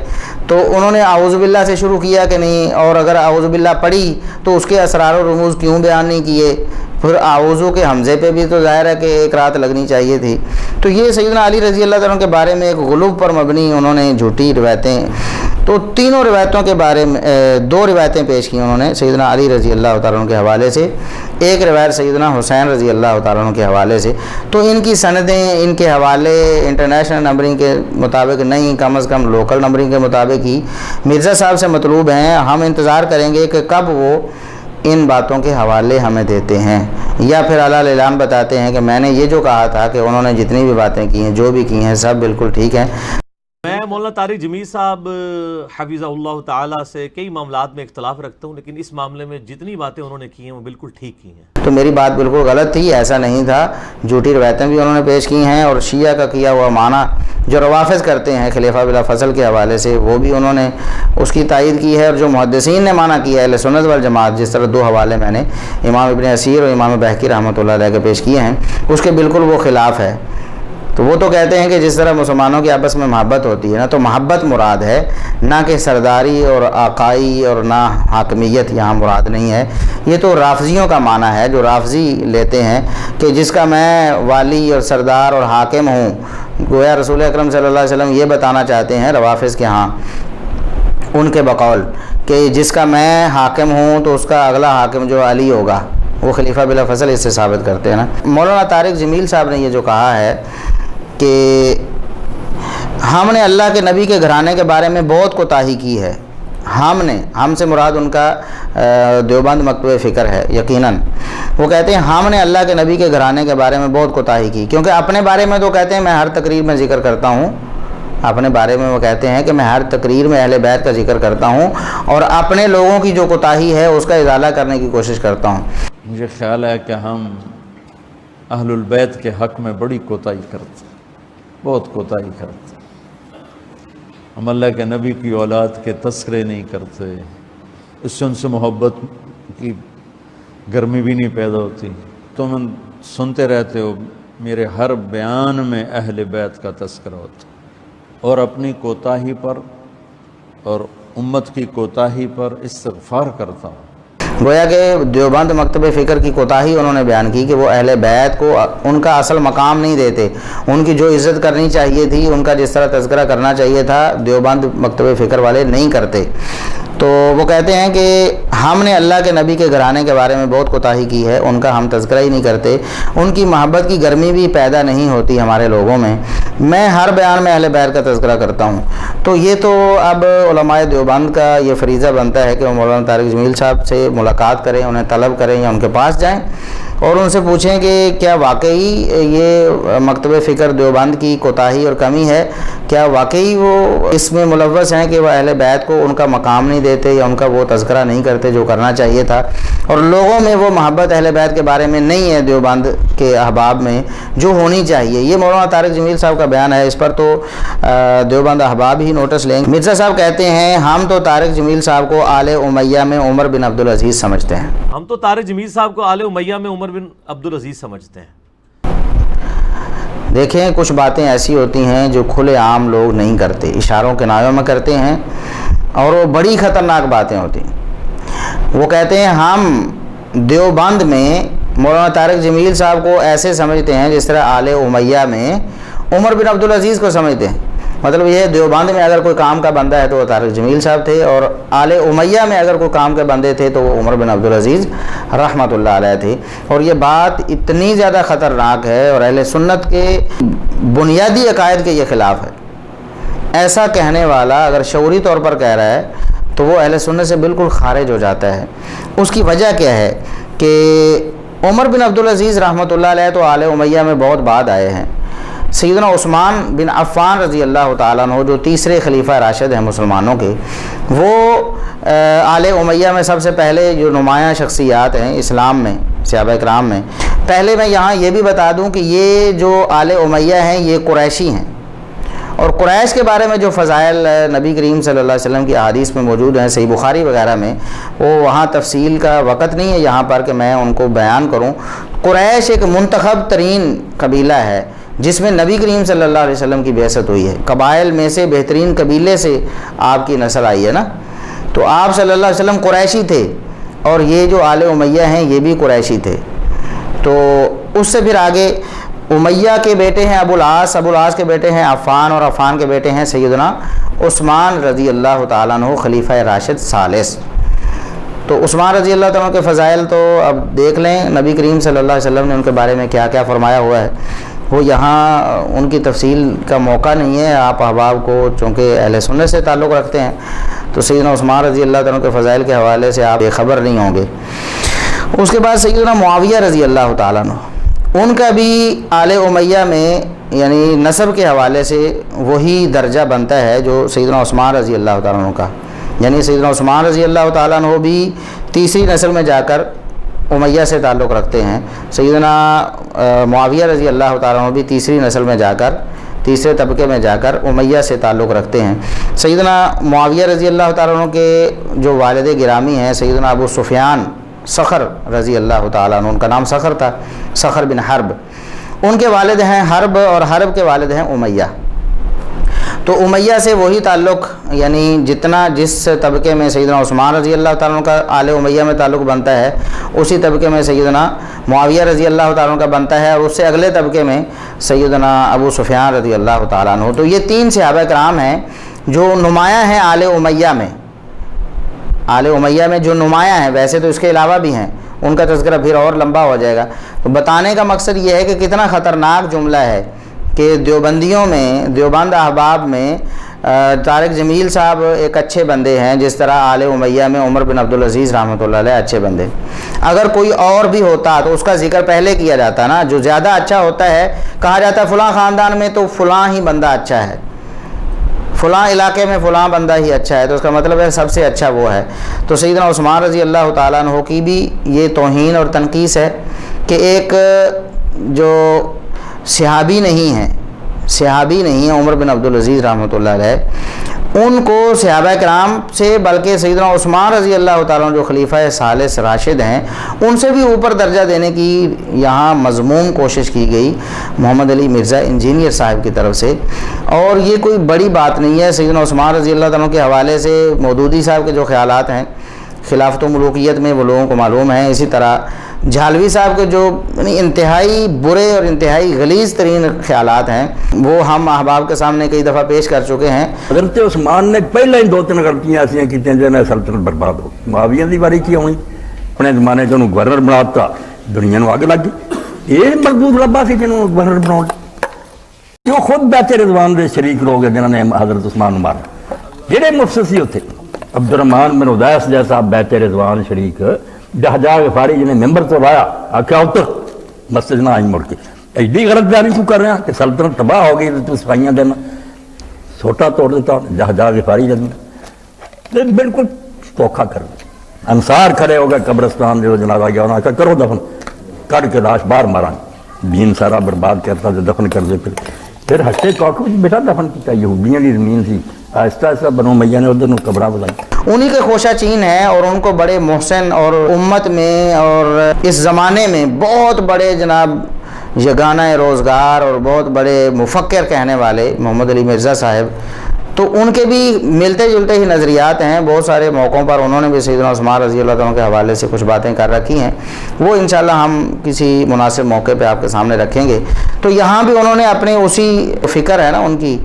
S1: تو انہوں نے اعوذ باللہ سے شروع کیا کہ نہیں، اور اگر اعوذ باللہ پڑھی تو اس کے اسرار و رموز کیوں بیان نہیں کیے؟ پھر اعوذ کے حمزے پہ بھی تو ظاہر ہے کہ ایک رات لگنی چاہیے تھی۔ تو یہ سیدنا علی رضی اللہ تعالیٰ کے بارے میں ایک غلو پر مبنی انہوں نے جھوٹی روایتیں تو تینوں روایتوں کے بارے میں دو روایتیں پیش کی انہوں نے سیدنا علی رضی اللہ تعالیٰ عنہ کے حوالے سے، ایک روایت سیدنا حسین رضی اللہ تعالیٰ عنہ کے حوالے سے۔ تو ان کی سندیں، ان کے حوالے انٹرنیشنل نمبرنگ کے مطابق نہیں، کم از کم لوکل نمبرنگ کے مطابق ہی مرزا صاحب سے مطلوب ہیں۔ ہم انتظار کریں گے کہ کب وہ ان باتوں کے حوالے ہمیں دیتے ہیں، یا پھر اعلیٰ اعلان بتاتے ہیں کہ میں نے یہ جو کہا تھا کہ انہوں نے جتنی بھی باتیں کی ہیں، جو بھی کی ہیں، سب بالکل ٹھیک ہیں۔
S2: میں مولانا طارق جمیل صاحب حفظہ اللہ تعالیٰ سے کئی معاملات میں اختلاف رکھتا ہوں، لیکن اس معاملے میں جتنی باتیں انہوں نے کی ہیں وہ بالکل ٹھیک کی ہیں۔
S1: تو میری بات بالکل غلط تھی، ایسا نہیں تھا، جھوٹی روایتیں بھی انہوں نے پیش کی ہیں، اور شیعہ کا کیا ہوا معنی جو روافظ کرتے ہیں خلیفہ بلا فضل کے حوالے سے، وہ بھی انہوں نے اس کی تائید کی ہے، اور جو محدثین نے معنی کیا ہے اہل سنت والجماعت، جس طرح دو حوالے میں نے امام ابن اسیر اور امام بہقی رحمۃ اللہ علیہ کے پیش کیے ہیں، اس کے بالکل وہ خلاف ہے۔ تو وہ تو کہتے ہیں کہ جس طرح مسلمانوں کی آپس میں محبت ہوتی ہے نا، تو محبت مراد ہے، نہ کہ سرداری اور آقائی اور نہ حاکمیت یہاں مراد نہیں ہے۔ یہ تو رافضیوں کا معنی ہے، جو رافضی لیتے ہیں کہ جس کا میں والی اور سردار اور حاکم ہوں، گویا رسول اکرم صلی اللہ علیہ وسلم یہ بتانا چاہتے ہیں روافض کے ہاں ان کے بقول کہ جس کا میں حاکم ہوں تو اس کا اگلا حاکم جو علی ہوگا، وہ خلیفہ بلا فضل اس سے ثابت کرتے ہیں نا۔ مولانا طارق جمیل صاحب نے یہ جو کہا ہے کہ ہم نے اللہ کے نبی کے گھرانے کے بارے میں بہت کوتاہی کی ہے، ہم سے مراد ان کا دیوبند مکتبہ فکر ہے یقیناً۔ وہ کہتے ہیں ہم نے اللہ کے نبی کے گھرانے کے بارے میں بہت کوتاہی کی، کیونکہ اپنے بارے میں تو کہتے ہیں میں ہر تقریر میں ذکر کرتا ہوں، اپنے بارے میں وہ کہتے ہیں کہ میں ہر تقریر میں اہل بیت کا ذکر کرتا ہوں، اور اپنے لوگوں کی جو کوتاہی ہے اس کا ازالہ کرنے کی کوشش کرتا ہوں۔
S3: مجھے خیال ہے کہ ہم اہل البیت کے حق میں بڑی کوتاہی کرتے ہیں، بہت کوتاہی کرتے ہیں۔ ہم اللہ کے نبی کی اولاد کے تذکرے نہیں کرتے، اس سے ان سے محبت کی گرمی بھی نہیں پیدا ہوتی۔ تم سنتے رہتے ہو میرے ہر بیان میں اہل بیت کا تذکرہ ہوتا، اور اپنی کوتاہی پر اور امت کی کوتاہی پر استغفار کرتا ہوں۔
S1: گویا کہ دیوبند مکتبہ فکر کی کوتاہی انہوں نے بیان کی کہ وہ اہل بیت کو ان کا اصل مقام نہیں دیتے، ان کی جو عزت کرنی چاہیے تھی، ان کا جس طرح تذکرہ کرنا چاہیے تھا، دیوبند مکتبہ فکر والے نہیں کرتے۔ تو وہ کہتے ہیں کہ ہم نے اللہ کے نبی کے گھرانے کے بارے میں بہت کوتاہی کی ہے، ان کا ہم تذکرہ ہی نہیں کرتے، ان کی محبت کی گرمی بھی پیدا نہیں ہوتی ہمارے لوگوں میں، میں ہر بیان میں اہل بیت کا تذکرہ کرتا ہوں۔ تو یہ تو اب علماء دیوبند کا یہ فریضہ بنتا ہے کہ وہ مولانا طارق جمیل صاحب سے ملاقات کریں، انہیں طلب کریں یا ان کے پاس جائیں اور ان سے پوچھیں کہ کیا واقعی یہ مکتبہ فکر دیوبند کی کوتاہی اور کمی ہے، کیا واقعی وہ اس میں ملوث ہیں کہ وہ اہل بیت کو ان کا مقام نہیں دیتے یا ان کا وہ تذکرہ نہیں کرتے جو کرنا چاہیے تھا، اور لوگوں میں وہ محبت اہل بیت کے بارے میں نہیں ہے دیوبند کے احباب میں جو ہونی چاہیے۔ یہ مولانا طارق جمیل صاحب کا بیان ہے، اس پر تو دیوبند احباب ہی نوٹس لیں گے۔ مرزا صاحب کہتے ہیں ہم تو طارق جمیل صاحب کو آل امیہ میں عمر بن عبدالعزیز سمجھتے ہیں۔
S2: ہم تو طارق جمیل صاحب کو آل امیہ میں عمر بن عبدالعزیز سمجھتے ہیں۔
S1: دیکھیں کچھ باتیں ایسی ہوتی ہیں جو کھلے عام لوگ نہیں کرتے، اشاروں کے نایوں میں کرتے ہیں، اور وہ بڑی خطرناک باتیں ہوتی ہیں۔ وہ کہتے ہیں ہم دیوبند میں مولانا طارق جمیل صاحب کو ایسے سمجھتے ہیں جس طرح آل امیہ میں عمر بن عبدالعزیز کو سمجھتے ہیں۔ مطلب یہ دیوبند میں اگر کوئی کام کا بندہ ہے تو وہ طارق جمیل صاحب تھے، اور آل امیہ میں اگر کوئی کام کے بندے تھے تو وہ عمر بن عبدالعزیز رحمۃ اللہ علیہ تھے۔ اور یہ بات اتنی زیادہ خطرناک ہے اور اہل سنت کے بنیادی عقائد کے یہ خلاف ہے۔ ایسا کہنے والا اگر شعوری طور پر کہہ رہا ہے تو وہ اہل سنت سے بالکل خارج ہو جاتا ہے۔ اس کی وجہ کیا ہے کہ عمر بن عبدالعزیز رحمۃ اللہ علیہ تو آل امیہ میں بہت بعد آئے ہیں۔ سیدنا عثمان بن عفان رضی اللہ تعالیٰ عنہ جو تیسرے خلیفہ راشد ہیں مسلمانوں کے، وہ آل امیہ میں سب سے پہلے جو نمایاں شخصیات ہیں اسلام میں، صحابہ کرام میں۔ پہلے میں یہاں یہ بھی بتا دوں کہ یہ جو آل امیہ ہیں یہ قریشی ہیں، اور قریش کے بارے میں جو فضائل نبی کریم صلی اللہ علیہ وسلم کی احادیث میں موجود ہیں صحیح بخاری وغیرہ میں، وہ وہاں تفصیل کا وقت نہیں ہے یہاں پر کہ میں ان کو بیان کروں۔ قریش ایک منتخب ترین قبیلہ ہے جس میں نبی کریم صلی اللہ علیہ وسلم کی بعثت ہوئی ہے۔ قبائل میں سے بہترین قبیلے سے آپ کی نسل آئی ہے نا، تو آپ صلی اللہ علیہ وسلم قریشی تھے، اور یہ جو آل امیہ ہیں یہ بھی قریشی تھے۔ تو اس سے پھر آگے امیہ کے بیٹے ہیں ابو العاص کے بیٹے ہیں عفان، اور عفان کے بیٹے ہیں سیدنا عثمان رضی اللہ تعالیٰ عنہ خلیفہ راشد ثالث۔ تو عثمان رضی اللہ تعالیٰ عنہ کے فضائل تو اب دیکھ لیں، نبی کریم صلی اللہ علیہ وسلم نے ان کے بارے میں کیا کیا فرمایا ہوا ہے، وہ یہاں ان کی تفصیل کا موقع نہیں ہے۔ آپ احباب کو چونکہ اہل سنت سے تعلق رکھتے ہیں تو سیدنا عثمان رضی اللہ تعالیٰ عنہ کے فضائل کے حوالے سے آپ بے خبر نہیں ہوں گے۔ اس کے بعد سیدنا معاویہ رضی اللہ تعالیٰ عنہ، ان کا بھی آل امیہ میں یعنی نسب کے حوالے سے وہی درجہ بنتا ہے جو سیدنا عثمان رضی اللہ تعالیٰ عنہ کا، یعنی سیدنا عثمان رضی اللہ تعالیٰ عنہ بھی تیسری نسل میں جا کر امیہ سے تعلق رکھتے ہیں، سیدنا معاویہ رضی اللہ تعالیٰ عنہ بھی تیسری نسل میں جا کر، تیسرے طبقے میں جا کر امیہ سے تعلق رکھتے ہیں۔ سیدنا معاویہ رضی اللہ تعالیٰ عنہ کے جو والد گرامی ہیں سیدنا ابو سفیان صخر رضی اللہ تعالیٰ عنہ، ان کا نام صخر تھا، صخر بن حرب، ان کے والد ہیں حرب، اور حرب کے والد ہیں امیہ۔ تو امیہ سے وہی تعلق، یعنی جس طبقے میں سیدنا عثمان رضی اللہ تعالیٰ عنہ کا آل امیہ میں تعلق بنتا ہے، اسی طبقے میں سیدنا معاویہ رضی اللہ تعالیٰ عنہ کا بنتا ہے، اور اس سے اگلے طبقے میں سیدنا ابو سفیان رضی اللہ تعالیٰ عنہ۔ تو یہ 3 صحابہ کرام ہیں جو نمایاں ہیں آل امیہ میں، آل امیہ میں جو نمایاں ہیں، ویسے تو اس کے علاوہ بھی ہیں، ان کا تذکرہ پھر اور لمبا ہو جائے گا۔ تو بتانے کا مقصد یہ ہے کہ کتنا خطرناک جملہ ہے کہ دیوبندیوں میں، دیوبند احباب میں طارق جمیل صاحب ایک اچھے بندے ہیں، جس طرح آل امیہ میں عمر بن عبدالعزیز رحمۃ اللہ علیہ اچھے بندے۔ اگر کوئی اور بھی ہوتا تو اس کا ذکر پہلے کیا جاتا نا، جو زیادہ اچھا ہوتا ہے کہا جاتا ہے فلاں خاندان میں تو فلاں ہی بندہ اچھا ہے، فلاں علاقے میں فلاں بندہ ہی اچھا ہے، تو اس کا مطلب ہے سب سے اچھا وہ ہے۔ تو سیدنا عثمان رضی اللہ تعالیٰ عنہ کی بھی یہ توہین اور تنقیص ہے کہ ایک جو صحابی نہیں ہیں عمر بن عبدالعزیز رحمۃ اللہ علیہ، ان کو صحابہ کرام سے، بلکہ سیدنا عثمان رضی اللہ تعالیٰ عنہ جو خلیفہ ثالث راشد ہیں، ان سے بھی اوپر درجہ دینے کی یہاں مذموم کوشش کی گئی محمد علی مرزا انجینئر صاحب کی طرف سے، اور یہ کوئی بڑی بات نہیں ہے۔ سیدنا عثمان رضی اللہ تعالیٰ عنہ کے حوالے سے مودودی صاحب کے جو خیالات ہیں خلافت و ملوکیت میں وہ لوگوں کو معلوم ہیں، اسی طرح جھالوی صاحب کے جو انتہائی برے اور انتہائی غلیظ ترین خیالات ہیں وہ ہم احباب کے سامنے کئی دفعہ پیش کر چکے ہیں۔
S4: حضرت عثمان نے پہلے ہی 2-3 غلطیاں ایسا کی جنہیں سلطنت برباد ہو گئی۔ معاویہ دی باری کی ہوئی، اپنے زمانے چ گورنر بنا دتا، دنیا نو اگ لگ گئی۔ یہ مردود لبا سی جنہوں گورنر بنا، جو خود بیعت رضوان دے شریک لوگ ہیں جنہوں نے حضرت عثمان نو مارا، جہے مفسد سی اتنے عبد الرحمان بن ادیس جیسا بیعت رضوان شریک جہجا غفاری جنہیں ممبر تو لایا، آخیا اتر مسجد نہ آئی مڑ کے، ایڈی غلط جاری تو کر رہے ہیں کہ سلطنت تباہ ہو گئی تو صفائیاں دینا، سوٹا توڑ دیتا جہجا غفاری جنہیں بالکل دھوکھا کر دیا۔ انصار کھڑے ہو گئے قبرستان جو جنازہ گیا، انہوں نے کہا کرو دفن، کر کے لاش باہر مارا، دین سارا برباد کرتا جو دفن کر دے، پھر ہٹے چوک بیٹا دفن کیا، یہودیاں کی زمین سی، آہستہ آہستہ بنو امیہ نے ادھر قبریں بنائی۔
S1: انہی کے خوشہ چین ہیں اور ان کو بڑے محسن اور امت میں اور اس زمانے میں بہت بڑے جناب یگانہ روزگار اور بہت بڑے مفکر کہنے والے محمد علی مرزا صاحب، تو ان کے بھی ملتے جلتے ہی نظریات ہیں۔ بہت سارے موقعوں پر انہوں نے بھی سیدنا عثمان رضی اللہ تعالیٰ کے حوالے سے کچھ باتیں کر رکھی ہیں، وہ انشاءاللہ ہم کسی مناسب موقع پہ آپ کے سامنے رکھیں گے۔ تو یہاں بھی انہوں نے اپنے اسی فکر ہے نا ان کی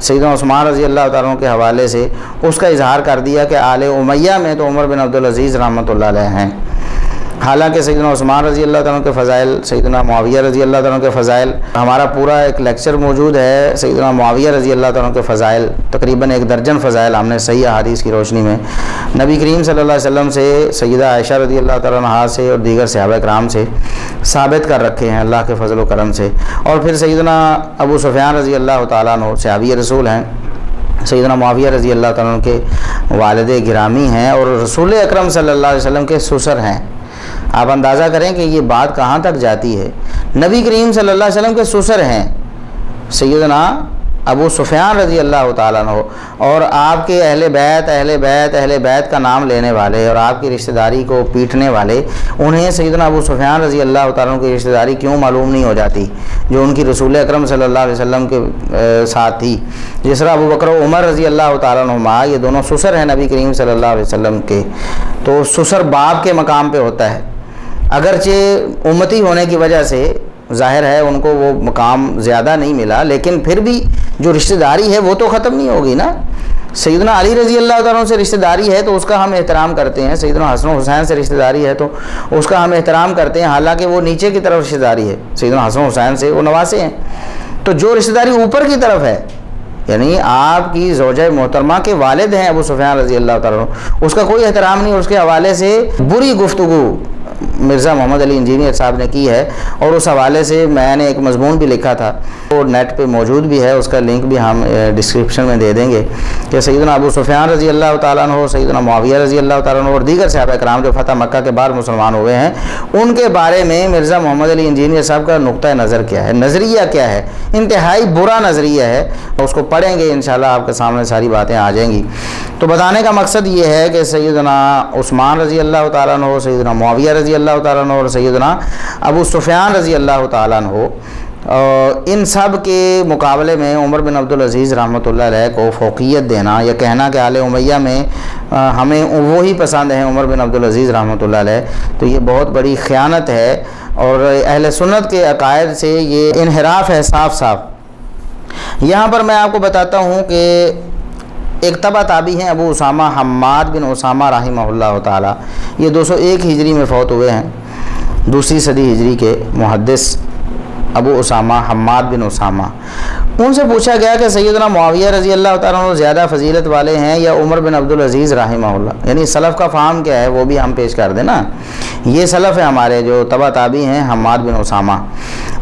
S1: سیدنا عثمان رضی اللہ تعالیٰ کے حوالے سے اس کا اظہار کر دیا کہ آل امیہ میں تو عمر بن عبدالعزیز رحمۃ اللہ علیہ ہیں، حالانکہ سیدنا عثمان رضی اللہ تعالیٰ کے فضائل، سیدنا معاویہ رضی اللہ تعالیٰ کے فضائل، ہمارا پورا ایک لیکچر موجود ہے سیدنا معاویہ رضی اللہ تعالیٰ کے فضائل، تقریباً 1 درجن فضائل ہم نے صحیح احادیث کی روشنی میں نبی کریم صلی اللہ علیہ وسلم سے، سیدہ عائشہ رضی اللہ تعالیٰ عنہا سے اور دیگر صحابہ کرام سے ثابت کر رکھے ہیں اللہ کے فضل و کرم سے۔ اور پھر سیدنا ابو سفیان رضی اللہ تعالیٰ عنہ صحابی رسول ہیں، سیدنا معاویہ رضی اللہ تعالیٰ عنہ کے والد گرامی ہیں اور رسول اکرم صلی اللہ علیہ وسلم کے سسر ہیں۔ آپ اندازہ کریں کہ یہ بات کہاں تک جاتی ہے، نبی کریم صلی اللہ علیہ وسلم کے سسر ہیں سیدنا ابو سفیان رضی اللہ تعالیٰ عنہ، اور آپ کے اہل بیت کا نام لینے والے اور آپ کی رشتہ داری کو پیٹنے والے، انہیں سیدنا ابو سفیان رضی اللہ تعالیٰ عنہ کی رشتہ داری کیوں معلوم نہیں ہو جاتی جو ان کی رسول اکرم صلی اللہ علیہ وسلم کے ساتھ تھی؟ جس طرح ابو بکر و عمر رضی اللہ تعالیٰ عنہما، یہ دونوں سسر ہیں نبی کریم صلی اللہ علیہ وسلم کے، تو سسر باپ کے مقام پہ ہوتا ہے، اگرچہ امتی ہونے کی وجہ سے ظاہر ہے ان کو وہ مقام زیادہ نہیں ملا، لیکن پھر بھی جو رشتہ داری ہے وہ تو ختم نہیں ہوگی نا۔ سیدنا علی رضی اللہ تعالیٰ عنہ سے رشتہ داری ہے تو اس کا ہم احترام کرتے ہیں، سیدنا حسن و حسین سے رشتہ داری ہے تو اس کا ہم احترام کرتے ہیں، حالانکہ وہ نیچے کی طرف رشتہ داری ہے، سیدنا حسن و حسین سے وہ نواسے ہیں۔ تو جو رشتہ داری اوپر کی طرف ہے، یعنی آپ کی زوجہ محترمہ کے والد ہیں ابو سفیان رضی اللہ تعالیٰ عنہ، اس کا کوئی احترام نہیں، اس کے حوالے سے بری گفتگو مرزا محمد علی انجینئر صاحب نے کی ہے، اور اس حوالے سے میں نے ایک مضمون بھی لکھا تھا، وہ نیٹ پہ موجود بھی ہے، اس کا لنک بھی ہم ڈسکرپشن میں دے دیں گے، کہ سیدنا ابو سفیان رضی اللہ تعالیٰ عنہ، سیدنا معاویہ رضی اللہ تعالیٰ عنہ اور دیگر صحابہ کرام جو فتح مکہ کے بعد مسلمان ہوئے ہیں، ان کے بارے میں مرزا محمد علی انجینئر صاحب کا نقطہ نظر کیا ہے، نظریہ کیا ہے، انتہائی برا نظریہ ہے، اس کو پڑھیں گے انشاءاللہ آپ کے سامنے ساری باتیں آ جائیں گی۔ تو بتانے کا مقصد یہ ہے کہ سیدنا عثمان رضی اللہ تعالیٰ عنہ، سیدنا معاویہ رضی اللہ تعالیٰ عنہ اور سیدنا ابو سفیان رضی اللہ تعالیٰ عنہ، ان سب کے مقابلے میں عمر بن عبدالعزیز رحمۃ اللہ علیہ کو فوقیت دینا یا کہنا کہ آل امیہ میں ہمیں وہی پسند ہیں عمر بن عبدالعزیز رحمۃ اللہ علیہ، تو یہ بہت بڑی خیانت ہے، اور اہل سنت کے عقائد سے یہ انحراف ہے صاف صاف۔ یہاں پر میں آپ کو بتاتا ہوں کہ ایک تبع تابعی ہیں ابو اسامہ حماد بن اسامہ رحمہ اللہ تعالی، یہ 201 ہجری میں فوت ہوئے ہیں، دوسری صدی ہجری کے محدث ابو اسامہ حماد بن اسامہ۔ ان سے پوچھا گیا کہ سیدنا معاویہ رضی اللہ تعالیٰ عنہ زیادہ فضیلت والے ہیں یا عمر بن عبدالعزیز رحمہ اللہ، یعنی سلف کا فہم کیا ہے وہ بھی ہم پیش کر دیں نا، یہ سلف ہے ہمارے جو تبع تابعی ہیں حماد بن اسامہ۔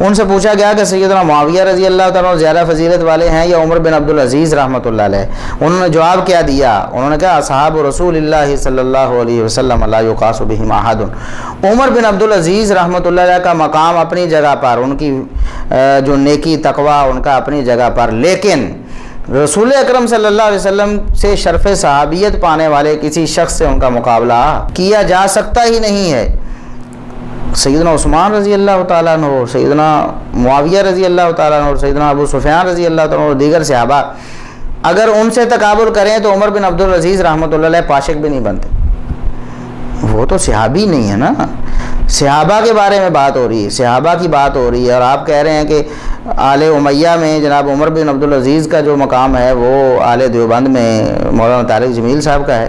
S1: ان سے پوچھا گیا کہ سیدنا معاویہ رضی اللہ تعالیٰ عنہ زیادہ فضیلت والے ہیں یا عمر بن عبدالعزیز رحمۃ اللہ علیہ، انہوں نے جواب کیا دیا، انہوں نے کہا اصحاب رسول اللہ صلی اللہ علیہ وسلم لا یقاس بہم احد۔ عمر بن عبدالعزیز رحمۃ اللہ علیہ کا مقام اپنی جگہ پر، ان کی جو نیکی تقوی ان کا اپنی جگہ پر، لیکن رسول اکرم صلی اللہ علیہ وسلم سے شرف صحابیت پانے والے کسی شخص سے ان کا مقابلہ کیا جا سکتا ہی نہیں ہے۔ سیدنا عثمان رضی اللہ تعالیٰ عنہ، سیدنا معاویہ رضی اللہ تعالیٰ عنہ، سیدنا ابو سفیان رضی اللہ تعالیٰ عنہ اور دیگر صحابہ اگر ان سے تقابل کریں تو عمر بن عبدالعزیز رحمۃ اللہ علیہ پاشک بھی نہیں بنتے، وہ تو صحابی نہیں ہے نا، صحابہ کے بارے میں بات ہو رہی ہے، صحابہ کی بات ہو رہی ہے، اور آپ کہہ رہے ہیں کہ آل امیہ میں جناب عمر بن عبدالعزیز کا جو مقام ہے وہ آل دیوبند میں مولانا طارق جمیل صاحب کا ہے۔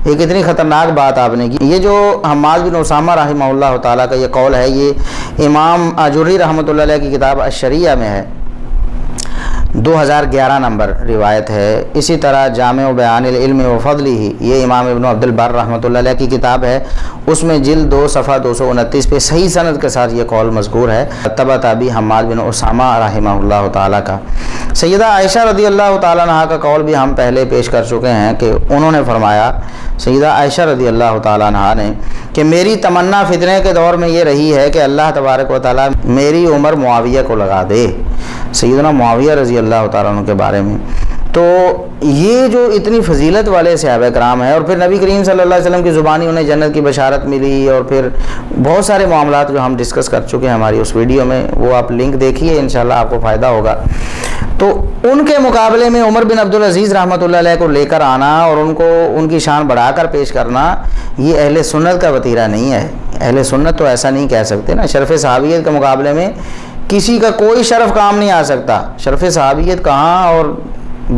S1: یہ کتنی خطرناک بات آپ نے کی۔ یہ جو حماد بن اسامہ رحمہ اللہ تعالیٰ کا یہ قول ہے، یہ امام آجری رحمۃ اللہ علیہ کی کتاب الشریعہ میں ہے، 2011 نمبر روایت ہے۔ اسی طرح جامع بیان العلم و فضلہ، یہ امام ابن عبد البر رحمۃ اللہ علیہ کی کتاب ہے، اس میں جلد 2 صفحہ 229 پہ صحیح سند کے ساتھ یہ قول مذکور ہے، تبع تابعی حماد بن اسامہ رحمہ اللہ تعالیٰ کا۔ سیدہ عائشہ رضی اللہ تعالیٰ عنہ کا قول بھی ہم پہلے پیش کر چکے ہیں کہ انہوں نے فرمایا، سیدہ عائشہ رضی اللہ تعالیٰ عنہ نے، کہ میری تمنا فتنے کے دور میں یہ رہی ہے کہ اللہ تبارک و تعالیٰ میری عمر معاویہ کو لگا دے، سیدنا معاویہ رضی اللہ تعالیٰ عنہ کے بارے میں۔ تو یہ جو اتنی فضیلت والے صحابہ کرام ہیں، اور پھر نبی کریم صلی اللہ علیہ وسلم کی زبانی انہیں جنت کی بشارت ملی، اور پھر بہت سارے معاملات جو ہم ڈسکس کر چکے ہیں ہماری اس ویڈیو میں، وہ آپ لنک دیکھیے انشاءاللہ آپ کو فائدہ ہوگا۔ تو ان کے مقابلے میں عمر بن عبدالعزیز رحمۃ اللہ علیہ کو لے کر آنا اور ان کو ان کی شان بڑھا کر پیش کرنا، یہ اہل سنت کا وتیرہ نہیں ہے۔ اہل سنت تو ایسا نہیں کہہ سکتے نا، شرف صحابیت کے مقابلے میں کسی کا کوئی شرف کام نہیں آ سکتا۔ شرف صحابیت کہاں، اور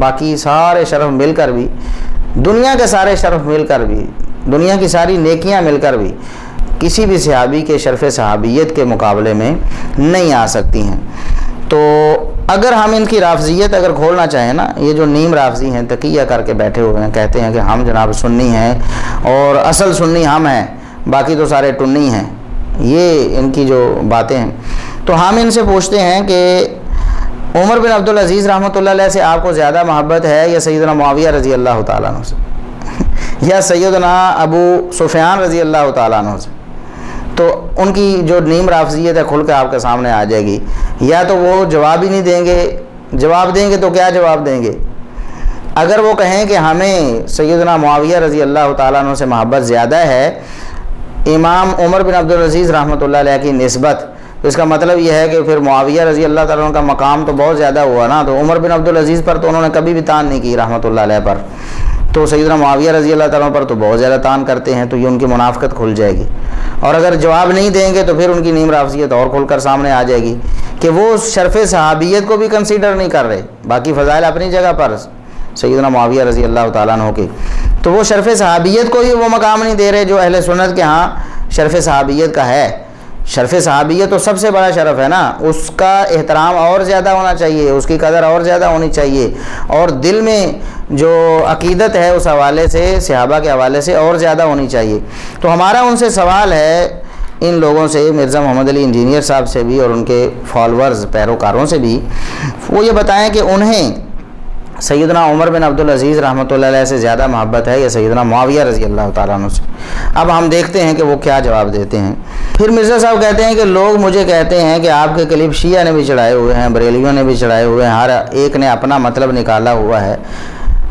S1: باقی سارے شرف مل کر بھی، دنیا کے سارے شرف مل کر بھی، دنیا کی ساری نیکیاں مل کر بھی کسی بھی صحابی کے شرف صحابیت کے مقابلے میں نہیں آ سکتی ہیں۔ تو اگر ہم ان کی رافضیت اگر کھولنا چاہیں نا، یہ جو نیم رافضی ہیں تقیہ کر کے بیٹھے ہوئے ہیں، کہتے ہیں کہ ہم جناب سنی ہیں اور اصل سنی ہم ہیں، باقی تو سارے ٹنی ہیں، یہ ان کی جو باتیں ہیں، تو ہم ان سے پوچھتے ہیں کہ عمر بن عبدالعزیز رحمۃ اللہ علیہ سے آپ کو زیادہ محبت ہے یا سیدنا معاویہ رضی اللہ تعالیٰ عنہ سے، یا سیدنا ابو سفیان رضی اللہ تعالیٰ عنہ سے؟ تو ان کی جو نیم رافضیت ہے کھل کے آپ کے سامنے آ جائے گی، یا تو وہ جواب ہی نہیں دیں گے، جواب دیں گے تو کیا جواب دیں گے؟ اگر وہ کہیں کہ ہمیں سیدنا معاویہ رضی اللہ تعالیٰ عنہ سے محبت زیادہ ہے امام عمر بن عبدالعزیز رحمۃ اللہ علیہ کی نسبت، تو اس کا مطلب یہ ہے کہ پھر معاویہ رضی اللہ تعالیٰ عنہ کا مقام تو بہت زیادہ ہوا نا، تو عمر بن عبدالعزیز پر تو انہوں نے کبھی بھی تان نہیں کی رحمۃ اللہ علیہ پر، تو سیدنا معاویہ رضی اللہ تعالیٰ پر تو بہت زیادہ تان کرتے ہیں، تو یہ ان کی منافقت کھل جائے گی، اور اگر جواب نہیں دیں گے تو پھر ان کی نیم رافضیت اور کھل کر سامنے آ جائے گی کہ وہ شرف صحابیت کو بھی کنسیڈر نہیں کر رہے، باقی فضائل اپنی جگہ پر سیدنا معاویہ رضی اللہ تعالیٰ عنہ کے، تو وہ شرف صحابیت کو ہی وہ مقام نہیں دے رہے جو اہل سنت کے ہاں شرف صحابیت کا ہے۔ شرف صحابیت تو سب سے بڑا شرف ہے نا، اس کا احترام اور زیادہ ہونا چاہیے، اس کی قدر اور زیادہ ہونی چاہیے، اور دل میں جو عقیدت ہے اس حوالے سے، صحابہ کے حوالے سے اور زیادہ ہونی چاہیے۔ تو ہمارا ان سے سوال ہے، ان لوگوں سے، مرزا محمد علی انجینئر صاحب سے بھی اور ان کے فالورز پیروکاروں سے بھی، وہ یہ بتائیں کہ انہیں سیدنا عمر بن عبدالعزیز رحمۃ اللہ علیہ سے زیادہ محبت ہے یا سیدنا معاویہ رضی اللہ تعالیٰ عنہ سے۔ اب ہم دیکھتے ہیں کہ وہ کیا جواب دیتے ہیں۔ پھر مرزا صاحب کہتے ہیں کہ لوگ مجھے کہتے ہیں کہ آپ کے کلپ شیعہ نے بھی چڑھائے ہوئے ہیں، بریلویوں نے بھی چڑھائے ہوئے ہیں، ہر ایک نے اپنا مطلب نکالا ہوا ہے،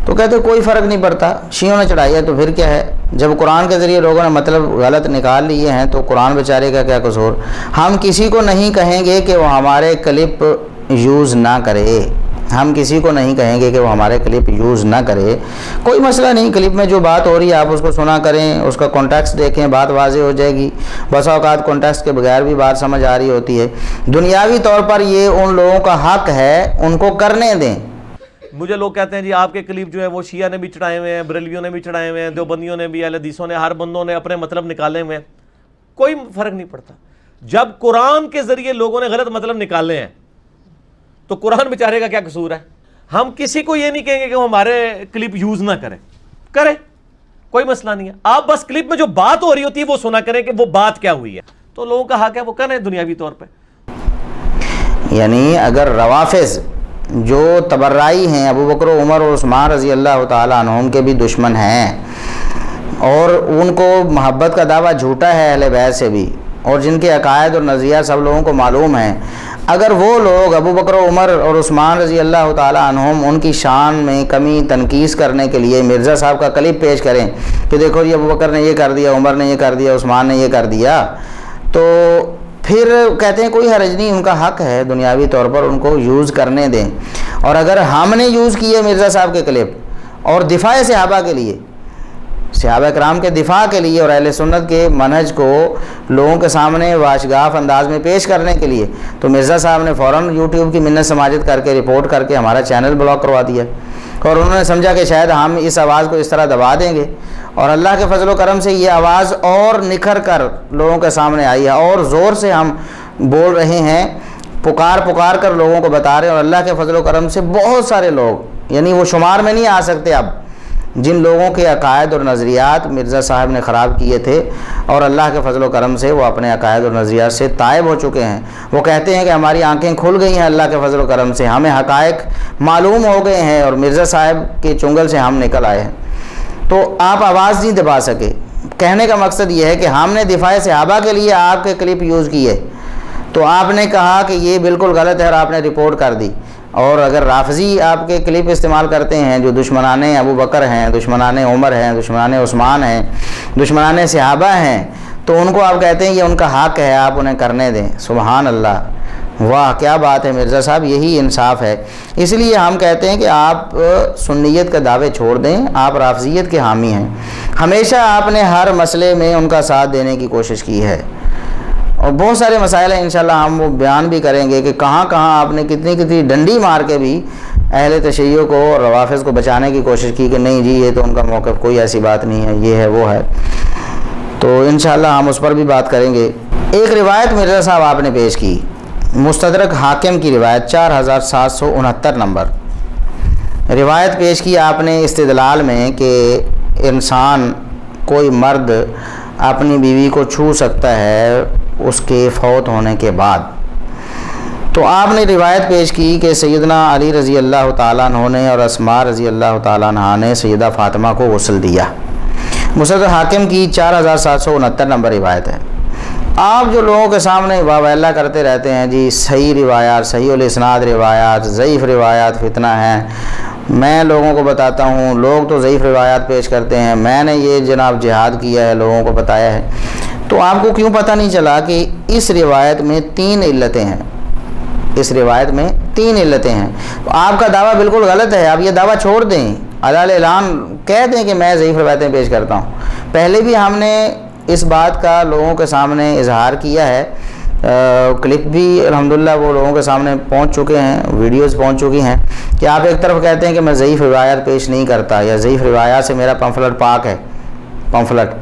S1: تو کہتے ہیں کوئی فرق نہیں پڑتا، شیعوں نے چڑھائی ہے تو پھر کیا ہے، جب قرآن کے ذریعے لوگوں نے مطلب غلط نکال لیے ہیں تو قرآن بیچارے کا کیا قصور۔ ہم کسی کو نہیں کہیں گے کہ وہ ہمارے کلپ یوز نہ کرے، ہم کسی کو نہیں کہیں گے کہ وہ ہمارے کلپ یوز نہ کرے، کوئی مسئلہ نہیں، کلپ میں جو بات ہو رہی ہے آپ اس کو سنا کریں، اس کا کانٹیکسٹ دیکھیں، بات واضح ہو جائے گی۔ بس اوقات کانٹیکسٹ کے بغیر بھی بات سمجھ آ رہی ہوتی ہے۔ دنیاوی طور پر یہ ان لوگوں کا حق ہے، ان کو کرنے دیں۔
S2: مجھے لوگ کہتے ہیں جی آپ کے کلپ جو ہے وہ شیعہ نے بھی چڑھائے ہوئے ہیں، بریلویوں نے بھی چڑھائے ہوئے ہیں، دیوبندیوں نے بھی، اہل حدیثوں نے، ہر بندوں نے اپنے مطلب نکالے ہوئے ہیں، کوئی فرق نہیں پڑتا۔ جب قرآن کے ذریعے لوگوں نے غلط مطلب نکالے ہیں تو قرآن بیچارے کا کیا قصور ہے؟ ہم کسی کو یہ نہیں کہیں گے کہ وہ ہمارے کلپ یوز نہ کرے، کوئی مسئلہ نہیں ہے، آپ بس کلپ میں جو بات ہو رہی ہوتی ہے وہ سنا کریں کہ وہ بات کیا ہوئی ہے، تو لوگوں کا حق ہے وہ کریں دنیاوی طور پہ۔
S1: یعنی اگر روافظ جو تبرعی ہیں، ابو بکر و عمر اور عثمان رضی اللہ تعالیٰ عنہم کے بھی دشمن ہیں، اور ان کو محبت کا دعویٰ جھوٹا ہے اہل بیت سے بھی، اور جن کے عقائد اور نظریات سب لوگوں کو معلوم ہیں، اگر وہ لوگ ابو بکر و عمر اور عثمان رضی اللہ تعالیٰ عنہم ان کی شان میں کمی تنقیص کرنے کے لیے مرزا صاحب کا کلپ پیش کریں کہ دیکھو جی ابو بکر نے یہ کر دیا، عمر نے یہ کر دیا، عثمان نے یہ کر دیا، تو پھر کہتے ہیں کوئی حرج نہیں، ان کا حق ہے دنیاوی طور پر ان کو یوز کرنے دیں۔ اور اگر ہم نے یوز کیے مرزا صاحب کے کلپ اور دفاع صحابہ کے لیے، صحابہ کرام کے دفاع کے لیے اور اہل سنت کے منہج کو لوگوں کے سامنے واشگاف انداز میں پیش کرنے کے لیے، تو مرزا صاحب نے فوراً یوٹیوب کی منت سماجت کر کے رپورٹ کر کے ہمارا چینل بلاک کروا دیا، اور انہوں نے سمجھا کہ شاید ہم اس آواز کو اس طرح دبا دیں گے، اور اللہ کے فضل و کرم سے یہ آواز اور نکھر کر لوگوں کے سامنے آئی ہے، اور زور سے ہم بول رہے ہیں، پکار کر لوگوں کو بتا رہے ہیں، اور اللہ کے فضل و کرم سے بہت سارے لوگ، یعنی وہ شمار میں نہیں آ سکتے اب، جن لوگوں کے عقائد اور نظریات مرزا صاحب نے خراب کیے تھے، اور اللہ کے فضل و کرم سے وہ اپنے عقائد اور نظریات سے تائب ہو چکے ہیں۔ وہ کہتے ہیں کہ ہماری آنکھیں کھل گئی ہیں اللہ کے فضل و کرم سے، ہمیں حقائق معلوم ہو گئے ہیں، اور مرزا صاحب کے چنگل سے ہم نکل آئے ہیں۔ تو آپ آواز نہیں دبا سکے۔ کہنے کا مقصد یہ ہے کہ ہم نے دفاع صحابہ کے لیے آپ کے کلپ یوز کیے، تو آپ نے کہا کہ یہ بالکل غلط ہے اور آپ نے رپورٹ کر دی، اور اگر رافضی آپ کے کلپ استعمال کرتے ہیں جو دشمنان ابو بکر ہیں، دشمنان عمر ہیں، دشمنان عثمان ہیں، دشمنان صحابہ ہیں، تو ان کو آپ کہتے ہیں یہ ان کا حق ہے، آپ انہیں کرنے دیں۔ سبحان اللہ، واہ کیا بات ہے مرزا صاحب، یہی انصاف ہے۔ اس لیے ہم کہتے ہیں کہ آپ سنیت کے دعوے چھوڑ دیں، آپ رافضیت کے حامی ہیں، ہمیشہ آپ نے ہر مسئلے میں ان کا ساتھ دینے کی کوشش کی ہے، اور بہت سارے مسائل ہیں انشاءاللہ ہم وہ بیان بھی کریں گے کہ کہاں کہاں آپ نے کتنی ڈنڈی مار کے بھی اہل تشیع کو اور روافظ کو بچانے کی کوشش کی کہ نہیں جی یہ تو ان کا موقف کوئی ایسی بات نہیں ہے، یہ ہے وہ ہے، تو انشاءاللہ ہم اس پر بھی بات کریں گے۔ ایک روایت مرزا صاحب آپ نے پیش کی، مستدرک حاکم کی روایت 4769 نمبر روایت پیش کی آپ نے استدلال میں کہ انسان کوئی مرد اپنی بیوی کو چھو سکتا ہے اس کے فوت ہونے کے بعد، تو آپ نے روایت پیش کی کہ سیدنا علی رضی اللہ تعالیٰ عنہ نے اور اسماء رضی اللہ تعالیٰ عنہ نے سیدہ فاطمہ کو غسل دیا۔ مستدرک حاکم کی 4769 نمبر روایت ہے۔ آپ جو لوگوں کے سامنے واویلا کرتے رہتے ہیں جی صحیح روایات، صحیح الاسناد روایات، ضعیف روایات فتنہ ہیں، میں لوگوں کو بتاتا ہوں، لوگ تو ضعیف روایات پیش کرتے ہیں، میں نے یہ جناب جہاد کیا ہے، لوگوں کو بتایا ہے، تو آپ کو کیوں پتہ نہیں چلا کہ اس روایت میں 3 علتیں ہیں، اس روایت میں 3 علتیں ہیں، تو آپ کا دعویٰ بالکل غلط ہے، آپ یہ دعویٰ چھوڑ دیں علل اعلان کہہ دیں کہ میں ضعیف روایتیں پیش کرتا ہوں. پہلے بھی ہم نے اس بات کا لوگوں کے سامنے اظہار کیا ہے, کلپ بھی الحمدللہ وہ لوگوں کے سامنے پہنچ چکے ہیں, ویڈیوز پہنچ چکی ہیں کہ آپ ایک طرف کہتے ہیں کہ میں ضعیف روایت پیش نہیں کرتا یا ضعیف روایات سے میرا پمفلٹ پاک ہے. پمفلٹ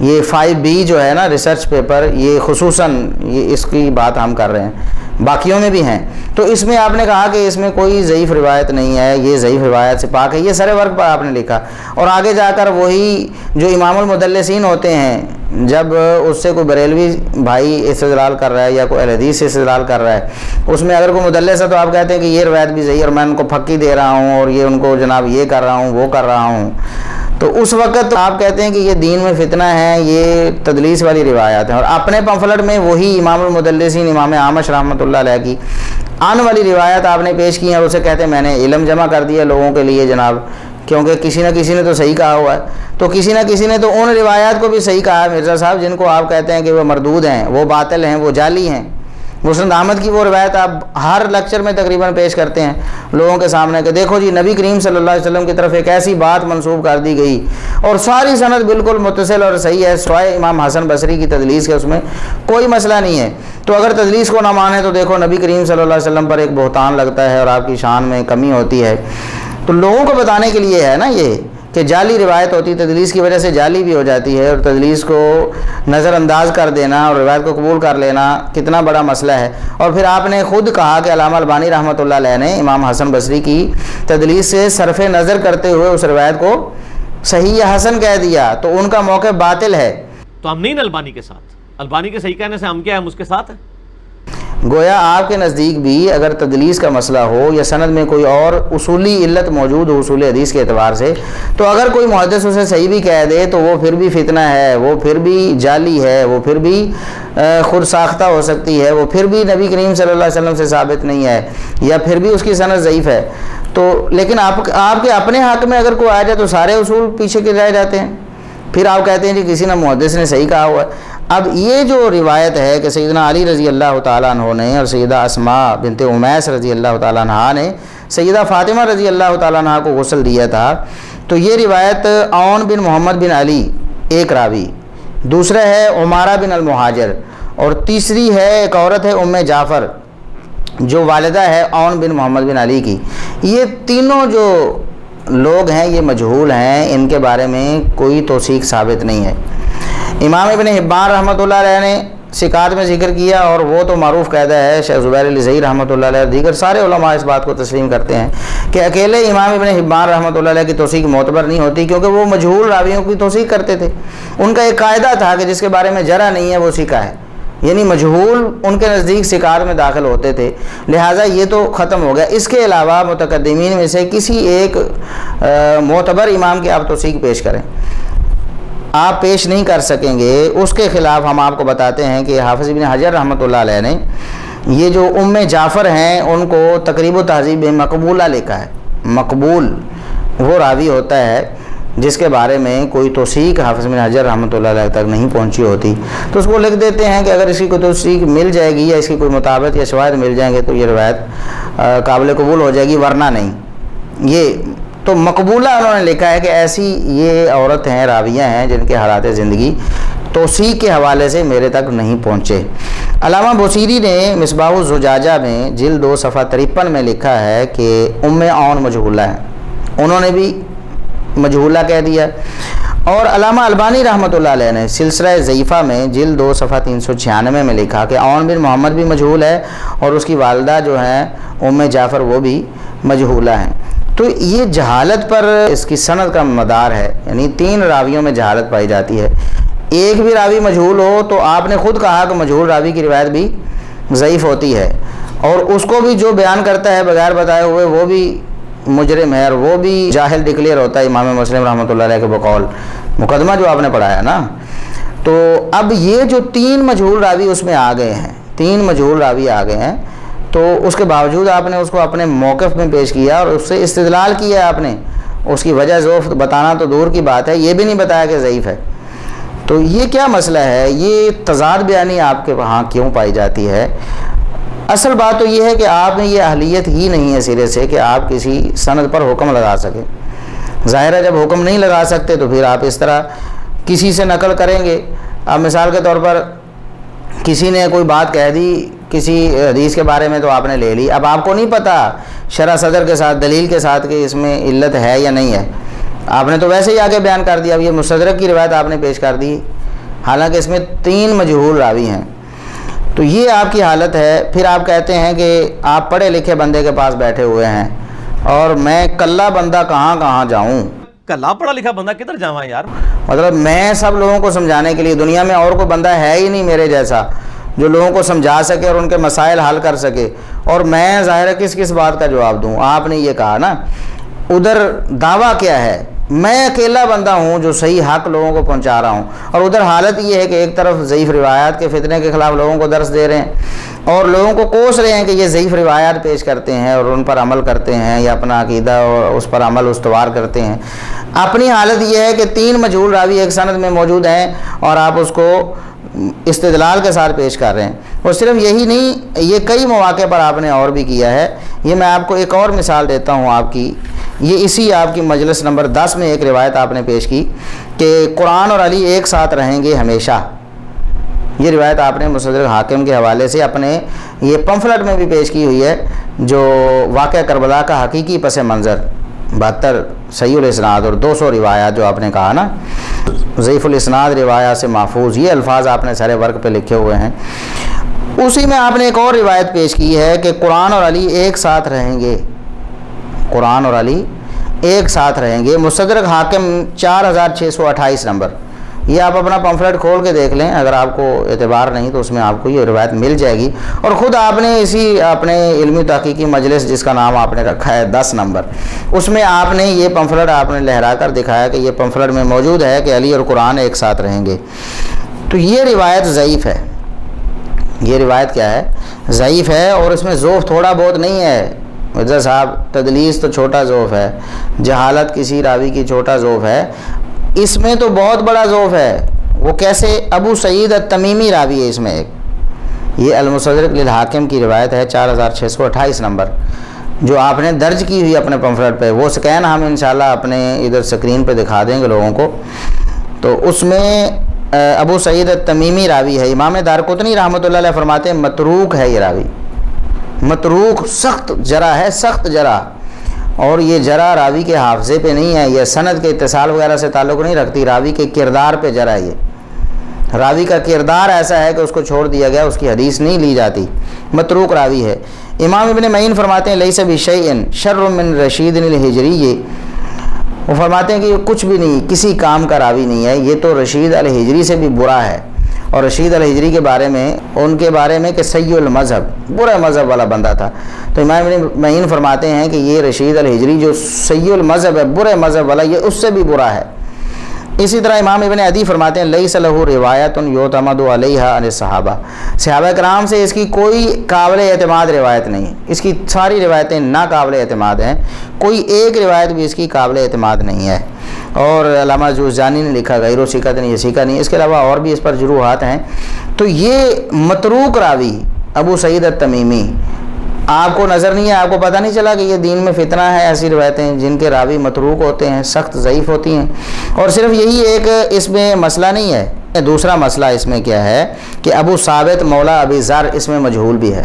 S1: یہ 5B جو ہے نا ریسرچ پیپر, یہ خصوصاً یہ اس کی بات ہم کر رہے ہیں, باقیوں میں بھی ہیں. تو اس میں آپ نے کہا کہ اس میں کوئی ضعیف روایت نہیں ہے, یہ ضعیف روایت سے پاک ہے, یہ سرے ورق پر آپ نے لکھا. اور آگے جا کر وہی جو امام المدلسین ہوتے ہیں, جب اس سے کوئی بریلوی بھائی استدلال کر رہا ہے یا کوئی اہل حدیث سے استدلال کر رہا ہے, اس میں اگر کوئی مدلس ہے تو آپ کہتے ہیں کہ یہ روایت بھی صحیح اور میں ان کو پھکی دے رہا ہوں اور یہ ان کو جناب یہ کر رہا ہوں وہ کر رہا ہوں. تو اس وقت آپ کہتے ہیں کہ یہ دین میں فتنہ ہے, یہ تدلیس والی روایات ہیں. اور اپنے پمفلٹ میں وہی امام المدلسین امام اعمش رحمۃ اللہ علیہ کی آن والی روایت آپ نے پیش کی ہیں اور اسے کہتے ہیں میں نے علم جمع کر دیا لوگوں کے لیے جناب, کیونکہ کسی نہ کسی نے تو صحیح کہا ہوا ہے. تو کسی نہ کسی نے تو ان روایات کو بھی صحیح کہا ہے مرزا صاحب, جن کو آپ کہتے ہیں کہ وہ مردود ہیں, وہ باطل ہیں, وہ جعلی ہیں. مسند احمد کی وہ روایت آپ ہر لیکچر میں تقریباً پیش کرتے ہیں لوگوں کے سامنے کہ دیکھو جی نبی کریم صلی اللہ علیہ وسلم کی طرف ایک ایسی بات منسوب کر دی گئی اور ساری سند بالکل متصل اور صحیح ہے, سوائے امام حسن بصری کی تدلیس کے اس میں کوئی مسئلہ نہیں ہے. تو اگر تدلیس کو نہ مانے تو دیکھو نبی کریم صلی اللہ علیہ وسلم پر ایک بہتان لگتا ہے اور آپ کی شان میں کمی ہوتی ہے. تو لوگوں کو بتانے کے لیے ہے نا یہ کہ جعلی روایت ہوتی ہے, تدلیس کی وجہ سے جعلی بھی ہو جاتی ہے, اور تدلیس کو نظر انداز کر دینا اور روایت کو قبول کر لینا کتنا بڑا مسئلہ ہے. اور پھر آپ نے خود کہا کہ علامہ البانی رحمۃ اللہ علیہ نے امام حسن بصری کی تدلیس سے صرف نظر کرتے ہوئے اس روایت کو صحیح یا حسن کہہ دیا, تو ان کا موقع باطل ہے.
S2: تو ہم نہیں البانی کے ساتھ, البانی کے صحیح کہنے سے ہم کیا ہیں, ہم اس کے ساتھ ہیں.
S1: گویا آپ کے نزدیک بھی اگر تدلیس کا مسئلہ ہو یا سند میں کوئی اور اصولی علت موجود ہو اصول حدیث کے اعتبار سے, تو اگر کوئی محدث اسے صحیح بھی کہہ دے تو وہ پھر بھی فتنہ ہے, وہ پھر بھی جعلی ہے, وہ پھر بھی خود ساختہ ہو سکتی ہے, وہ پھر بھی نبی کریم صلی اللہ علیہ وسلم سے ثابت نہیں ہے, یا پھر بھی اس کی سند ضعیف ہے. تو لیکن آپ کے اپنے حق میں اگر کوئی آ جائے تو سارے اصول پیچھے کے رہ جاتے ہیں. پھر آپ کہتے ہیں کہ کسی نہ محدث نے صحیح کہا ہوا ہے. اب یہ جو روایت ہے کہ سیدنا علی رضی اللہ تعالیٰ عنہ نے اور سیدہ اسماء بنت امیس رضی اللہ تعالیٰ عنہ نے سیدہ فاطمہ رضی اللہ تعالیٰ عنہ کو غسل دیا تھا, تو یہ روایت عون بن محمد بن علی ایک راوی, دوسرا ہے عمارہ بن المہاجر, اور تیسری ہے ایک عورت ہے ام جعفر جو والدہ ہے عون بن محمد بن علی کی. یہ تینوں جو لوگ ہیں یہ مجہول ہیں, ان کے بارے میں کوئی توثیق ثابت نہیں ہے. امام ابن حبان رحمۃ اللہ علیہ نے ثقات میں ذکر کیا, اور وہ تو معروف قاعدہ ہے, شیخ زبیر علی زئی رحمۃ اللہ علیہ دیگر سارے علماء اس بات کو تسلیم کرتے ہیں کہ اکیلے امام ابن حبان رحمۃ اللہ علیہ کی توثیق معتبر نہیں ہوتی, کیونکہ وہ مجہول راویوں کی توثیق کرتے تھے. ان کا ایک قاعدہ تھا کہ جس کے بارے میں جرح نہیں ہے وہ ثقہ ہے, یعنی مجہول ان کے نزدیک ثقات میں داخل ہوتے تھے, لہٰذا یہ تو ختم ہو گیا. اس کے علاوہ متقدمین میں سے کسی ایک معتبر امام کی آپ توثیق پیش کریں, آپ پیش نہیں کر سکیں گے. اس کے خلاف ہم آپ کو بتاتے ہیں کہ حافظ ابن حجر رحمۃ اللہ علیہ نے یہ جو ام جعفر ہیں ان کو تقریب و تہذیب مقبولہ لکھا ہے. مقبول وہ راوی ہوتا ہے جس کے بارے میں کوئی توثیق حافظ ابن حجر رحمۃ اللہ علیہ تک نہیں پہنچی ہوتی, تو اس کو لکھ دیتے ہیں کہ اگر اس کی کوئی توثیق مل جائے گی یا اس کی کوئی مطابقت یا شواہد مل جائیں گے تو یہ روایت قابل قبول ہو جائے گی, ورنہ نہیں. یہ تو مقبولہ انہوں نے لکھا ہے کہ ایسی یہ عورت ہیں, راویہ ہیں جن کے حالات زندگی توثیق کے حوالے سے میرے تک نہیں پہنچے. علامہ بصیری نے مصباح الزجاجہ میں جلد 2 صفحہ 53 میں لکھا ہے کہ ام عون مجہولہ ہے, انہوں نے بھی مجہولہ کہہ دیا. اور علامہ البانی رحمۃ اللہ علیہ نے سلسلہ ضعیفہ میں جلد 2 صفحہ 396 میں لکھا کہ عون بن محمد بھی مجہول ہے اور اس کی والدہ جو ہیں ام جعفر وہ بھی مجہولہ ہیں. تو یہ جہالت پر اس کی سند کا مدار ہے, یعنی 3 راویوں میں جہالت پائی جاتی ہے. ایک بھی راوی مجہول ہو تو آپ نے خود کہا کہ مجہول راوی کی روایت بھی ضعیف ہوتی ہے, اور اس کو بھی جو بیان کرتا ہے بغیر بتائے ہوئے وہ بھی مجرم ہے اور وہ بھی جاہل ڈکلیئر ہوتا ہے امام مسلم رحمۃ اللہ علیہ کے بقول مقدمہ جو آپ نے پڑھایا نا. تو اب یہ جو 3 مجہول راوی اس میں آ گئے ہیں, 3 مجہول راوی آ گئے ہیں, تو اس کے باوجود آپ نے اس کو اپنے موقف میں پیش کیا اور اس سے استدلال کیا آپ نے. اس کی وجہ ضعف بتانا تو دور کی بات ہے, یہ بھی نہیں بتایا کہ ضعیف ہے. تو یہ کیا مسئلہ ہے, یہ تضاد بیانی آپ کے وہاں کیوں پائی جاتی ہے؟ اصل بات تو یہ ہے کہ آپ نے یہ اہلیت ہی نہیں ہے سرے سے کہ آپ کسی سند پر حکم لگا سکیں. ظاہر ہے جب حکم نہیں لگا سکتے تو پھر آپ اس طرح کسی سے نقل کریں گے. اب مثال کے طور پر کسی نے کوئی بات کہہ دی کسی حدیث کے بارے میں تو آپ نے لے لی. اب آپ کو نہیں پتہ شرح صدر کے ساتھ دلیل کے ساتھ کہ اس میں علت ہے یا نہیں ہے, آپ نے تو ویسے ہی آگے بیان کر دیا. اب یہ مستدرک کی روایت آپ نے پیش کر دی حالانکہ اس میں 3 مجہول راوی ہیں. تو یہ آپ کی حالت ہے. پھر آپ کہتے ہیں کہ آپ پڑھے لکھے بندے کے پاس بیٹھے ہوئے ہیں اور میں کلا بندہ کہاں جاؤں.
S2: کلا پڑھا لکھا بندہ کدھر جاواں یار.
S1: مطلب میں سب لوگوں کو سمجھانے کے لیے, دنیا میں اور کوئی بندہ ہے ہی نہیں میرے جیسا جو لوگوں کو سمجھا سکے اور ان کے مسائل حل کر سکے, اور میں ظاہر ہے کس بات کا جواب دوں. آپ نے یہ کہا نا, ادھر دعویٰ کیا ہے, میں اکیلا بندہ ہوں جو صحیح حق لوگوں کو پہنچا رہا ہوں, اور ادھر حالت یہ ہے کہ ایک طرف ضعیف روایات کے فتنے کے خلاف لوگوں کو درس دے رہے ہیں اور لوگوں کو کوس رہے ہیں کہ یہ ضعیف روایات پیش کرتے ہیں اور ان پر عمل کرتے ہیں یا اپنا عقیدہ اور اس پر عمل استوار کرتے ہیں. اپنی حالت یہ ہے کہ 3 مجہول راوی ایک سند میں موجود ہیں اور آپ اس کو استدلال کے ساتھ پیش کر رہے ہیں. اور صرف یہی نہیں, یہ کئی مواقع پر آپ نے اور بھی کیا ہے. یہ میں آپ کو ایک اور مثال دیتا ہوں آپ کی. یہ اسی آپ کی مجلس نمبر 10 میں ایک روایت آپ نے پیش کی کہ قرآن اور علی ایک ساتھ رہیں گے ہمیشہ. یہ روایت آپ نے مستدرک حاکم کے حوالے سے اپنے یہ پمفلٹ میں بھی پیش کی ہوئی ہے, جو واقعہ کربلا کا حقیقی پس منظر 72 صحیح الاسناد اور 200 روایات جو آپ نے کہا نا ضعیف الاسناد روایات سے محفوظ, یہ الفاظ آپ نے سارے ورق پہ لکھے ہوئے ہیں. اسی میں آپ نے ایک اور روایت پیش کی ہے کہ قرآن اور علی ایک ساتھ رہیں گے. قرآن اور علی ایک ساتھ رہیں گے. مستدرک حاکم 4628 نمبر. یہ آپ اپنا پمفلٹ کھول کے دیکھ لیں, اگر آپ کو اعتبار نہیں تو اس میں آپ کو یہ روایت مل جائے گی. اور خود آپ نے اسی اپنے علمی تحقیقی مجلس جس کا نام آپ نے رکھا ہے 10 نمبر, اس میں آپ نے یہ پمفلٹ آپ نے لہرا کر دکھایا کہ یہ پمفلٹ میں موجود ہے کہ علی اور قرآن ایک ساتھ رہیں گے. تو یہ روایت ضعیف ہے. یہ روایت کیا ہے, ضعیف ہے. اور اس میں ذوف تھوڑا بہت نہیں ہے مرزا صاحب, تدلیس تو چھوٹا ذوف ہے, جہالت کسی راوی کی چھوٹا ذوف ہے. اس میں تو بہت بڑا ذوف ہے. وہ کیسے؟ ابو سعید التمیمی راوی ہے اس میں ایک. یہ المستدرک للحاکم کی روایت ہے 4628 نمبر, جو آپ نے درج کی ہوئی اپنے پمفلٹ پہ. وہ سکین ہم انشاءاللہ اپنے ادھر سکرین پہ دکھا دیں گے لوگوں کو. تو اس میں ابو سعید التمیمی راوی ہے. امام دارقطنی رحمۃ اللہ علیہ فرماتے ہیں متروک ہے یہ راوی. متروک, سخت جرح ہے, سخت جرح. اور یہ جرح راوی کے حافظے پہ نہیں ہے, یہ سند کے اتصال وغیرہ سے تعلق نہیں رکھتی, راوی کے کردار پہ جرح. یہ راوی کا کردار ایسا ہے کہ اس کو چھوڑ دیا گیا, اس کی حدیث نہیں لی جاتی. متروک راوی ہے. امام ابن معین فرماتے ہیں لیس بشیء شر من رشید الحجری. وہ فرماتے ہیں کہ یہ کچھ بھی نہیں, کسی کام کا راوی نہیں ہے, یہ تو رشید الحجری سے بھی برا ہے. اور رشید الحجری کے بارے میں, ان کے بارے میں کہ سیء المذہب, برا مذہب والا بندہ تھا. تو امام ابن معین فرماتے ہیں کہ یہ رشید الحجری جو سیء المذہب ہے, برے مذہب والا, یہ اس سے بھی برا ہے. اسی طرح امام ابن عدی فرماتے ہیں لیس لہ روایت یعتمد علیہا عن الصحابہ. صحابہ کرام سے اس کی کوئی قابل اعتماد روایت نہیں, اس کی ساری روایتیں ناقابل اعتماد ہیں, کوئی ایک روایت بھی اس کی قابل اعتماد نہیں ہے. اور علامہ جوزجانی نے لکھا غیر ثقۃ نہیں, یہ ثقہ نہیں. اس کے علاوہ اور بھی اس پر جروحات ہیں. تو یہ متروک راوی ابو سعید التمیمی آپ کو نظر نہیں ہے, آپ کو پتہ نہیں چلا کہ یہ دین میں فتنہ ہے. ایسی روایتیں جن کے راوی متروک ہوتے ہیں, سخت ضعیف ہوتی ہیں. اور صرف یہی ایک اس میں مسئلہ نہیں ہے, دوسرا مسئلہ اس میں کیا ہے کہ ابو ثابت مولا ابی ذر اس میں مجہول بھی ہے.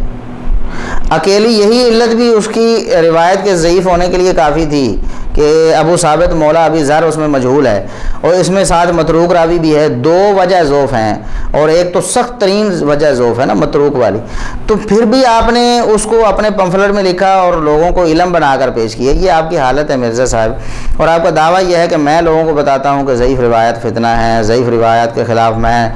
S1: اکیلی یہی علت بھی اس کی روایت کے ضعیف ہونے کے لیے کافی تھی کہ ابو ثابت مولا ابی ذر اس میں مجہول ہے, اور اس میں ساتھ متروک راوی بھی ہے. 2 وجہ ذوف ہیں, اور ایک تو سخت ترین وجہ ذوف ہے نا متروک والی. تو پھر بھی آپ نے اس کو اپنے پمفلٹ میں لکھا اور لوگوں کو علم بنا کر پیش کیا. یہ آپ کی حالت ہے مرزا صاحب. اور آپ کا دعویٰ یہ ہے کہ میں لوگوں کو بتاتا ہوں کہ ضعیف روایت فتنہ ہے, ضعیف روایت کے خلاف میں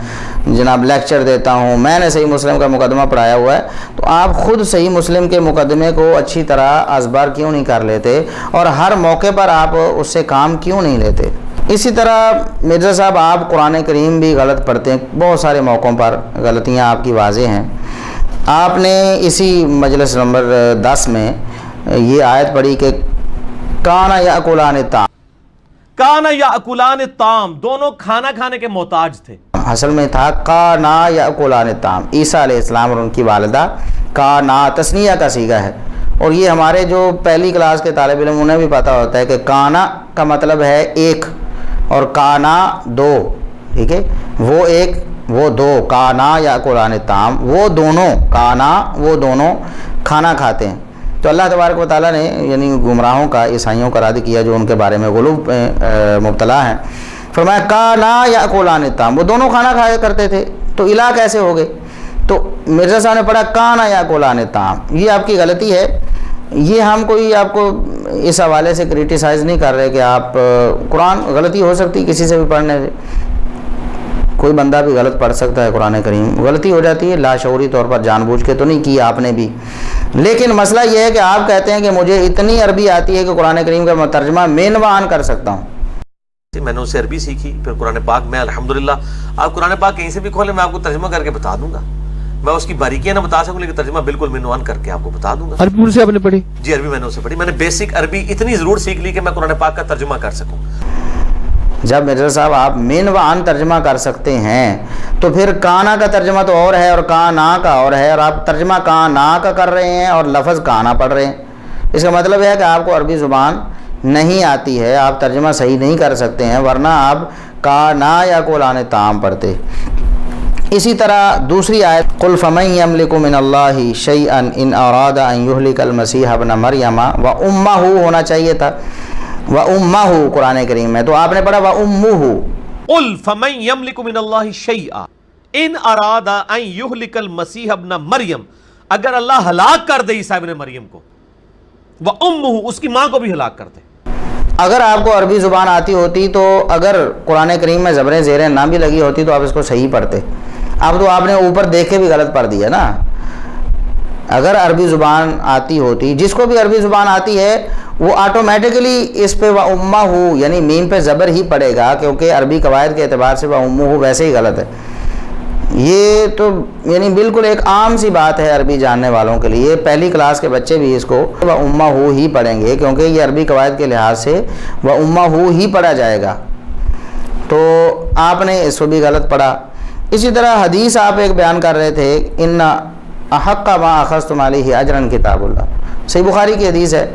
S1: جناب لیکچر دیتا ہوں, میں نے صحیح مسلم کا مقدمہ پڑھایا ہوا ہے. تو آپ خود صحیح مسلم کے مقدمے کو اچھی طرح ازبار کیوں نہیں کر لیتے, اور ہر موقع پر آپ اس سے کام کیوں نہیں لیتے؟ اسی طرح مرزا صاحب آپ قرآن کریم بھی غلط پڑھتے ہیں, بہت سارے موقعوں پر غلطیاں آپ کی واضح ہیں. آپ نے اسی مجلس نمبر 10 میں یہ آیت پڑھی کہ کانا یاکلان الطعام,
S2: کانا یاکلان الطعام, دونوں کھانا کھانے کے محتاج تھے.
S1: اصل میں تھا کانا یاکلان الطعام. عیسیٰ علیہ السلام اور ان کی والدہ کانا تثنیہ کا صیغہ ہے. اور یہ ہمارے جو پہلی کلاس کے طالب علم انہیں بھی پتہ ہوتا ہے کہ کانا کا مطلب ہے ایک اور کانا دو، ٹھیک ہے، وہ ایک وہ دو، کانا یاکلان الطعام، وہ دونوں، کانا وہ دونوں کھانا کھاتے ہیں۔ تو اللہ تبارک و تعالیٰ نے یعنی گمراہوں کا، عیسائیوں کا رد کیا جو ان کے بارے میں غلو مبتلا ہیں، فرمایا کانا یاکلان الطعام، وہ دونوں کھانا کھایا کرتے تھے، تو الہ کیسے ہو گئے؟ تو مرزا صاحب نے پڑھا کانا یاکلان الطعام، یہ آپ کی غلطی ہے۔ یہ ہم کوئی آپ کو اس حوالے سے کریٹیسائز نہیں کر رہے کہ آپ قرآن، غلطی ہو سکتی کسی سے بھی پڑھنے سے، کوئی بندہ بھی غلط پڑھ سکتا ہے قرآن کریم، غلطی ہو جاتی ہے، لاشعوری طور پر جان بوجھ کے تو نہیں کی آپ نے بھی، لیکن مسئلہ یہ ہے کہ آپ کہتے ہیں کہ مجھے اتنی عربی آتی ہے کہ قرآن کریم کا ترجمہ مین وان کر سکتا ہوں۔
S2: میں نے اس سے عربی سیکھی، پھر قرآن پاک میں الحمدللہ، آپ قرآن پاک کہیں سے بھی کھولیں میں آپ کو ترجمہ کر کے بتا دوں گا، میں اس کی باریکیاں نہ بتا سکوں لیکن ترجمہ بالکل منوان کر کے آپ کو بتا دوں گا۔
S5: عربی ان سے آپ نے پڑھی؟
S2: جی عربی میں نے اسے پڑھی، میں نے بیسک عربی اتنی ضرور سیکھ لی کہ میں قرآن پاک کا ترجمہ کر سکوں۔
S1: جب مرزا صاحب آپ مین وان ترجمہ کر سکتے ہیں تو پھر کانا کا ترجمہ تو اور ہے اور کانا کا اور ہے، اور آپ ترجمہ کانا کا کر رہے ہیں اور لفظ کانا پڑھ رہے ہیں، اس کا مطلب ہے کہ آپ کو عربی زبان نہیں آتی ہے، آپ ترجمہ صحیح نہیں کر سکتے ہیں، ورنہ آپ کانا یاکلان الطعام پڑھتے۔ اسی طرح دوسری آیت قل فمن یملک من اللہ شیئا ان اراد ان یہلک المسیح ابن مریم وامہ ہونا چاہیے تھا، وامہ قرآن کریم میں، تو آپ نے پڑھا وامہ۔
S2: قل فمن یملک من اللہ شیئا ان اراد ان یہلک المسیح ابن مریم، اگر اللہ ہلاک کر دے عیسیٰ ابن مریم کو، وامہ اس کی ماں کو بھی ہلاک کر دے۔
S1: اگر آپ کو عربی زبان آتی ہوتی تو اگر قرآن کریم میں زبریں زیریں نہ بھی لگی ہوتی تو آپ اس کو صحیح پڑھتے، اب تو آپ نے اوپر دیکھ کے بھی غلط پڑھ دیا نا۔ اگر عربی زبان آتی ہوتی، جس کو بھی عربی زبان آتی ہے وہ آٹومیٹکلی اس پہ وَأُمَّهُ یعنی میم پہ زبر ہی پڑے گا، کیونکہ عربی قواعد کے اعتبار سے وَأُمُّهُ ویسے ہی غلط ہے۔ یہ تو یعنی بالکل ایک عام سی بات ہے عربی جاننے والوں کے لیے، پہلی کلاس کے بچے بھی اس کو وَأُمَّهُ ہی پڑھیں گے، کیونکہ یہ عربی قواعد کے لحاظ سے وَأُمَّهُ ہی پڑھا جائے گا، تو آپ نے اس کو بھی غلط پڑھا۔ اسی طرح حدیث آپ ایک بیان کر رہے تھے، ان احق ما اخذتم علیہ اجرا کتاب اللہ، صحیح بخاری کی حدیث ہے،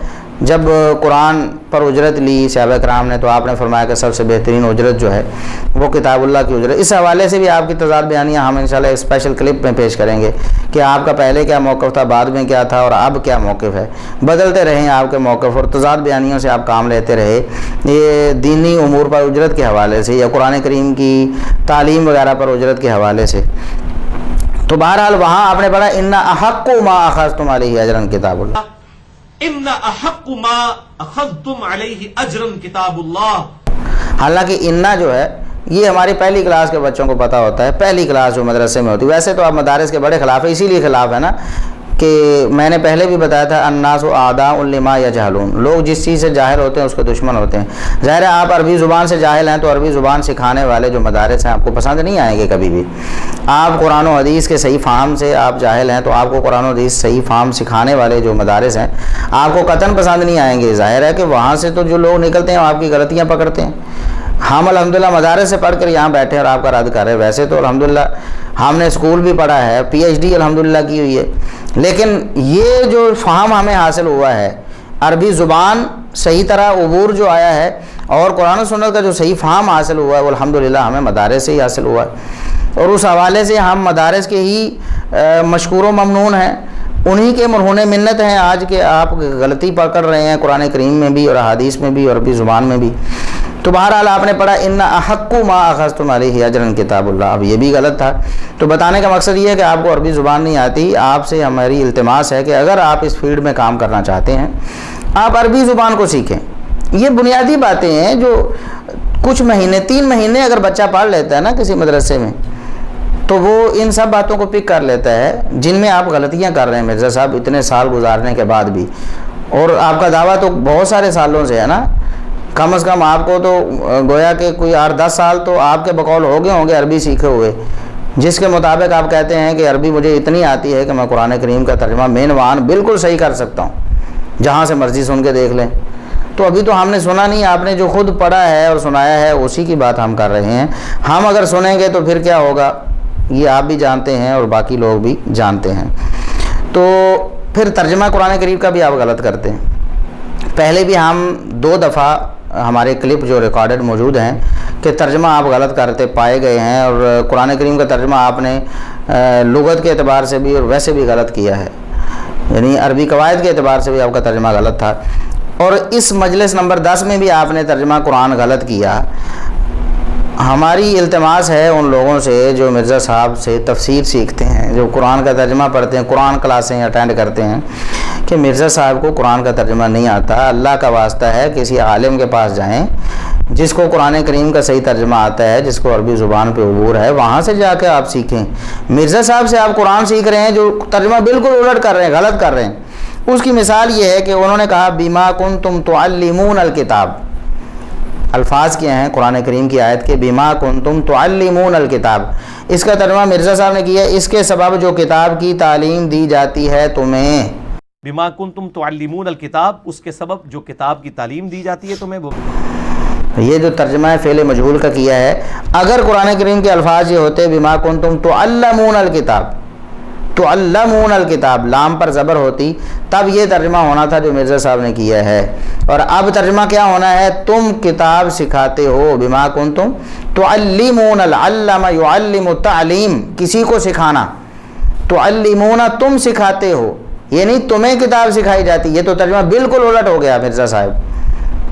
S1: جب قرآن پر اجرت لی صحابہ کرام نے تو آپ نے فرمایا کہ سب سے بہترین اجرت جو ہے وہ کتاب اللہ کی اجرت۔ اس حوالے سے بھی آپ کی تضاد بیانیاں ہم انشاءاللہ ایک اسپیشل کلپ میں پیش کریں گے کہ آپ کا پہلے کیا موقف تھا، بعد میں کیا تھا اور اب کیا موقف ہے، بدلتے رہیں آپ کے موقف اور تضاد بیانیوں سے آپ کام لیتے رہے، یہ دینی امور پر اجرت کے حوالے سے یا قرآن کریم کی تعلیم وغیرہ پر اجرت کے حوالے سے۔ تو بہرحال وہاں آپ نے پڑھا ان احق ما اخذتم علیہ اجرا کتاب اللہ،
S2: ان احق ما اخذتم علیہ اجرا کتاب اللہ۔
S1: حالانکہ انا جو ہے یہ ہماری پہلی کلاس کے بچوں کو پتہ ہوتا ہے، پہلی کلاس جو مدرسے میں ہوتی ہے، ویسے تو آپ مدارس کے بڑے خلاف ہے، اسی لیے خلاف ہے نا کہ میں نے پہلے بھی بتایا تھا الناس اعداء لما یجہلون، لوگ جس چیز سے جاہل ہوتے ہیں اس کے دشمن ہوتے ہیں۔ ظاہر ہے آپ عربی زبان سے جاہل ہیں تو عربی زبان سکھانے والے جو مدارس ہیں آپ کو پسند نہیں آئیں گے کبھی بھی۔ آپ قرآن و حدیث کے صحیح فہم سے آپ جاہل ہیں تو آپ کو قرآن و حدیث صحیح فہم سکھانے والے جو مدارس ہیں آپ کو قطعاً پسند نہیں آئیں گے۔ ظاہر ہے کہ وہاں سے تو جو لوگ نکلتے ہیں آپ کی غلطیاں پکڑتے ہیں۔ ہم الحمدللہ مدارس سے پڑھ کر یہاں بیٹھے اور آپ کا رد کر رہے ہیں، ویسے تو الحمدللہ ہم نے اسکول بھی پڑھا ہے، پی ایچ ڈی الحمدللہ کی ہوئی ہے، لیکن یہ جو فہم ہمیں حاصل ہوا ہے عربی زبان صحیح طرح عبور جو آیا ہے اور قرآن و سنت کا جو صحیح فہم حاصل ہوا ہے وہ الحمدللہ ہمیں مدارس سے ہی حاصل ہوا ہے، اور اس حوالے سے ہم مدارس کے ہی مشکور و ممنون ہیں، انہی کے مرہون منت ہیں آج کہ آپ غلطی پکڑ رہے ہیں قرآن کریم میں بھی اور حدیث میں بھی اور عربی زبان میں بھی۔ تو بہرحال آپ نے پڑھا ان احق ما اخذتم علیہ اجرا کتاب اللہ، اب یہ بھی غلط تھا۔ تو بتانے کا مقصد یہ ہے کہ آپ کو عربی زبان نہیں آتی، آپ سے ہماری التماس ہے کہ اگر آپ اس فیلڈ میں کام کرنا چاہتے ہیں آپ عربی زبان کو سیکھیں۔ یہ بنیادی باتیں ہیں جو کچھ مہینے 3 مہینے اگر بچہ پڑھ لیتا ہے نا کسی مدرسے میں تو وہ ان سب باتوں کو پک کر لیتا ہے جن میں آپ غلطیاں کر رہے ہیں مرزا صاحب اتنے سال گزارنے کے بعد بھی، اور آپ کا دعویٰ تو بہت سارے سالوں سے ہے نا، کم از کم آپ کو تو گویا کہ کوئی 8-10 سال تو آپ کے بقول ہو گئے ہوں گے عربی سیکھے ہوئے، جس کے مطابق آپ کہتے ہیں کہ عربی مجھے اتنی آتی ہے کہ میں قرآن کریم کا ترجمہ مین وان بالکل صحیح کر سکتا ہوں، جہاں سے مرضی سن کے دیکھ لیں۔ تو ابھی تو ہم نے سنا نہیں، آپ نے جو خود پڑھا ہے اور سنایا ہے اسی کی بات ہم کر رہے ہیں۔ ہم اگر سنیں گے تو پھر کیا ہوگا یہ آپ بھی جانتے ہیں اور باقی لوگ بھی جانتے ہیں۔ تو پھر ترجمہ قرآن کریم کا بھی آپ غلط کرتے ہیں۔ پہلے بھی ہم 2 دفعہ ہمارے کلپ جو ریکارڈڈ موجود ہیں کہ ترجمہ آپ غلط کرتے پائے گئے ہیں، اور قرآن کریم کا ترجمہ آپ نے لغت کے اعتبار سے بھی اور ویسے بھی غلط کیا ہے، یعنی عربی قواعد کے اعتبار سے بھی آپ کا ترجمہ غلط تھا، اور اس مجلس نمبر 10 میں بھی آپ نے ترجمہ قرآن غلط کیا۔ ہماری التماس ہے ان لوگوں سے جو مرزا صاحب سے تفسیر سیکھتے ہیں، جو قرآن کا ترجمہ پڑھتے ہیں، قرآن کلاسیں اٹینڈ کرتے ہیں، کہ مرزا صاحب کو قرآن کا ترجمہ نہیں آتا، اللہ کا واسطہ ہے کسی عالم کے پاس جائیں جس کو قرآن کریم کا صحیح ترجمہ آتا ہے، جس کو عربی زبان پہ عبور ہے، وہاں سے جا کے آپ سیکھیں۔ مرزا صاحب سے آپ قرآن سیکھ رہے ہیں جو ترجمہ بالکل الٹ کر رہے ہیں، غلط کر رہے ہیں۔ اس کی مثال یہ ہے کہ انہوں نے کہا بما کنتم تعلمون الکتاب، الفاظ کیا ہیں قرآن کریم کی آیت کے بما کنتم تعلمون الکتاب، اس کا ترجمہ مرزا صاحب نے کیا اس کے سبب جو کتاب کی تعلیم دی جاتی ہے تمہیں،
S2: بما کنتم تعلمون الکتاب، اس کے سبب جو کتاب کی تعلیم دی جاتی ہے تمہیں۔
S1: یہ جو ترجمہ ہے فعل مجہول کا کیا ہے۔ اگر قرآن کریم کے الفاظ یہ ہوتے بما کنتم تعلمون الکتاب، تعلمون الکتاب، لام پر زبر ہوتی، تب یہ ترجمہ ہونا تھا جو مرزا صاحب نے کیا ہے، اور اب ترجمہ کیا ہونا ہے، تم کتاب سکھاتے ہو، بما کنتم تعلمون، العلم یعلم التعلیم، کسی کو سکھانا، تعلمون تم سکھاتے ہو، یعنی تمہیں کتاب سکھائی جاتی۔ یہ تو ترجمہ بالکل الٹ ہو گیا مرزا صاحب،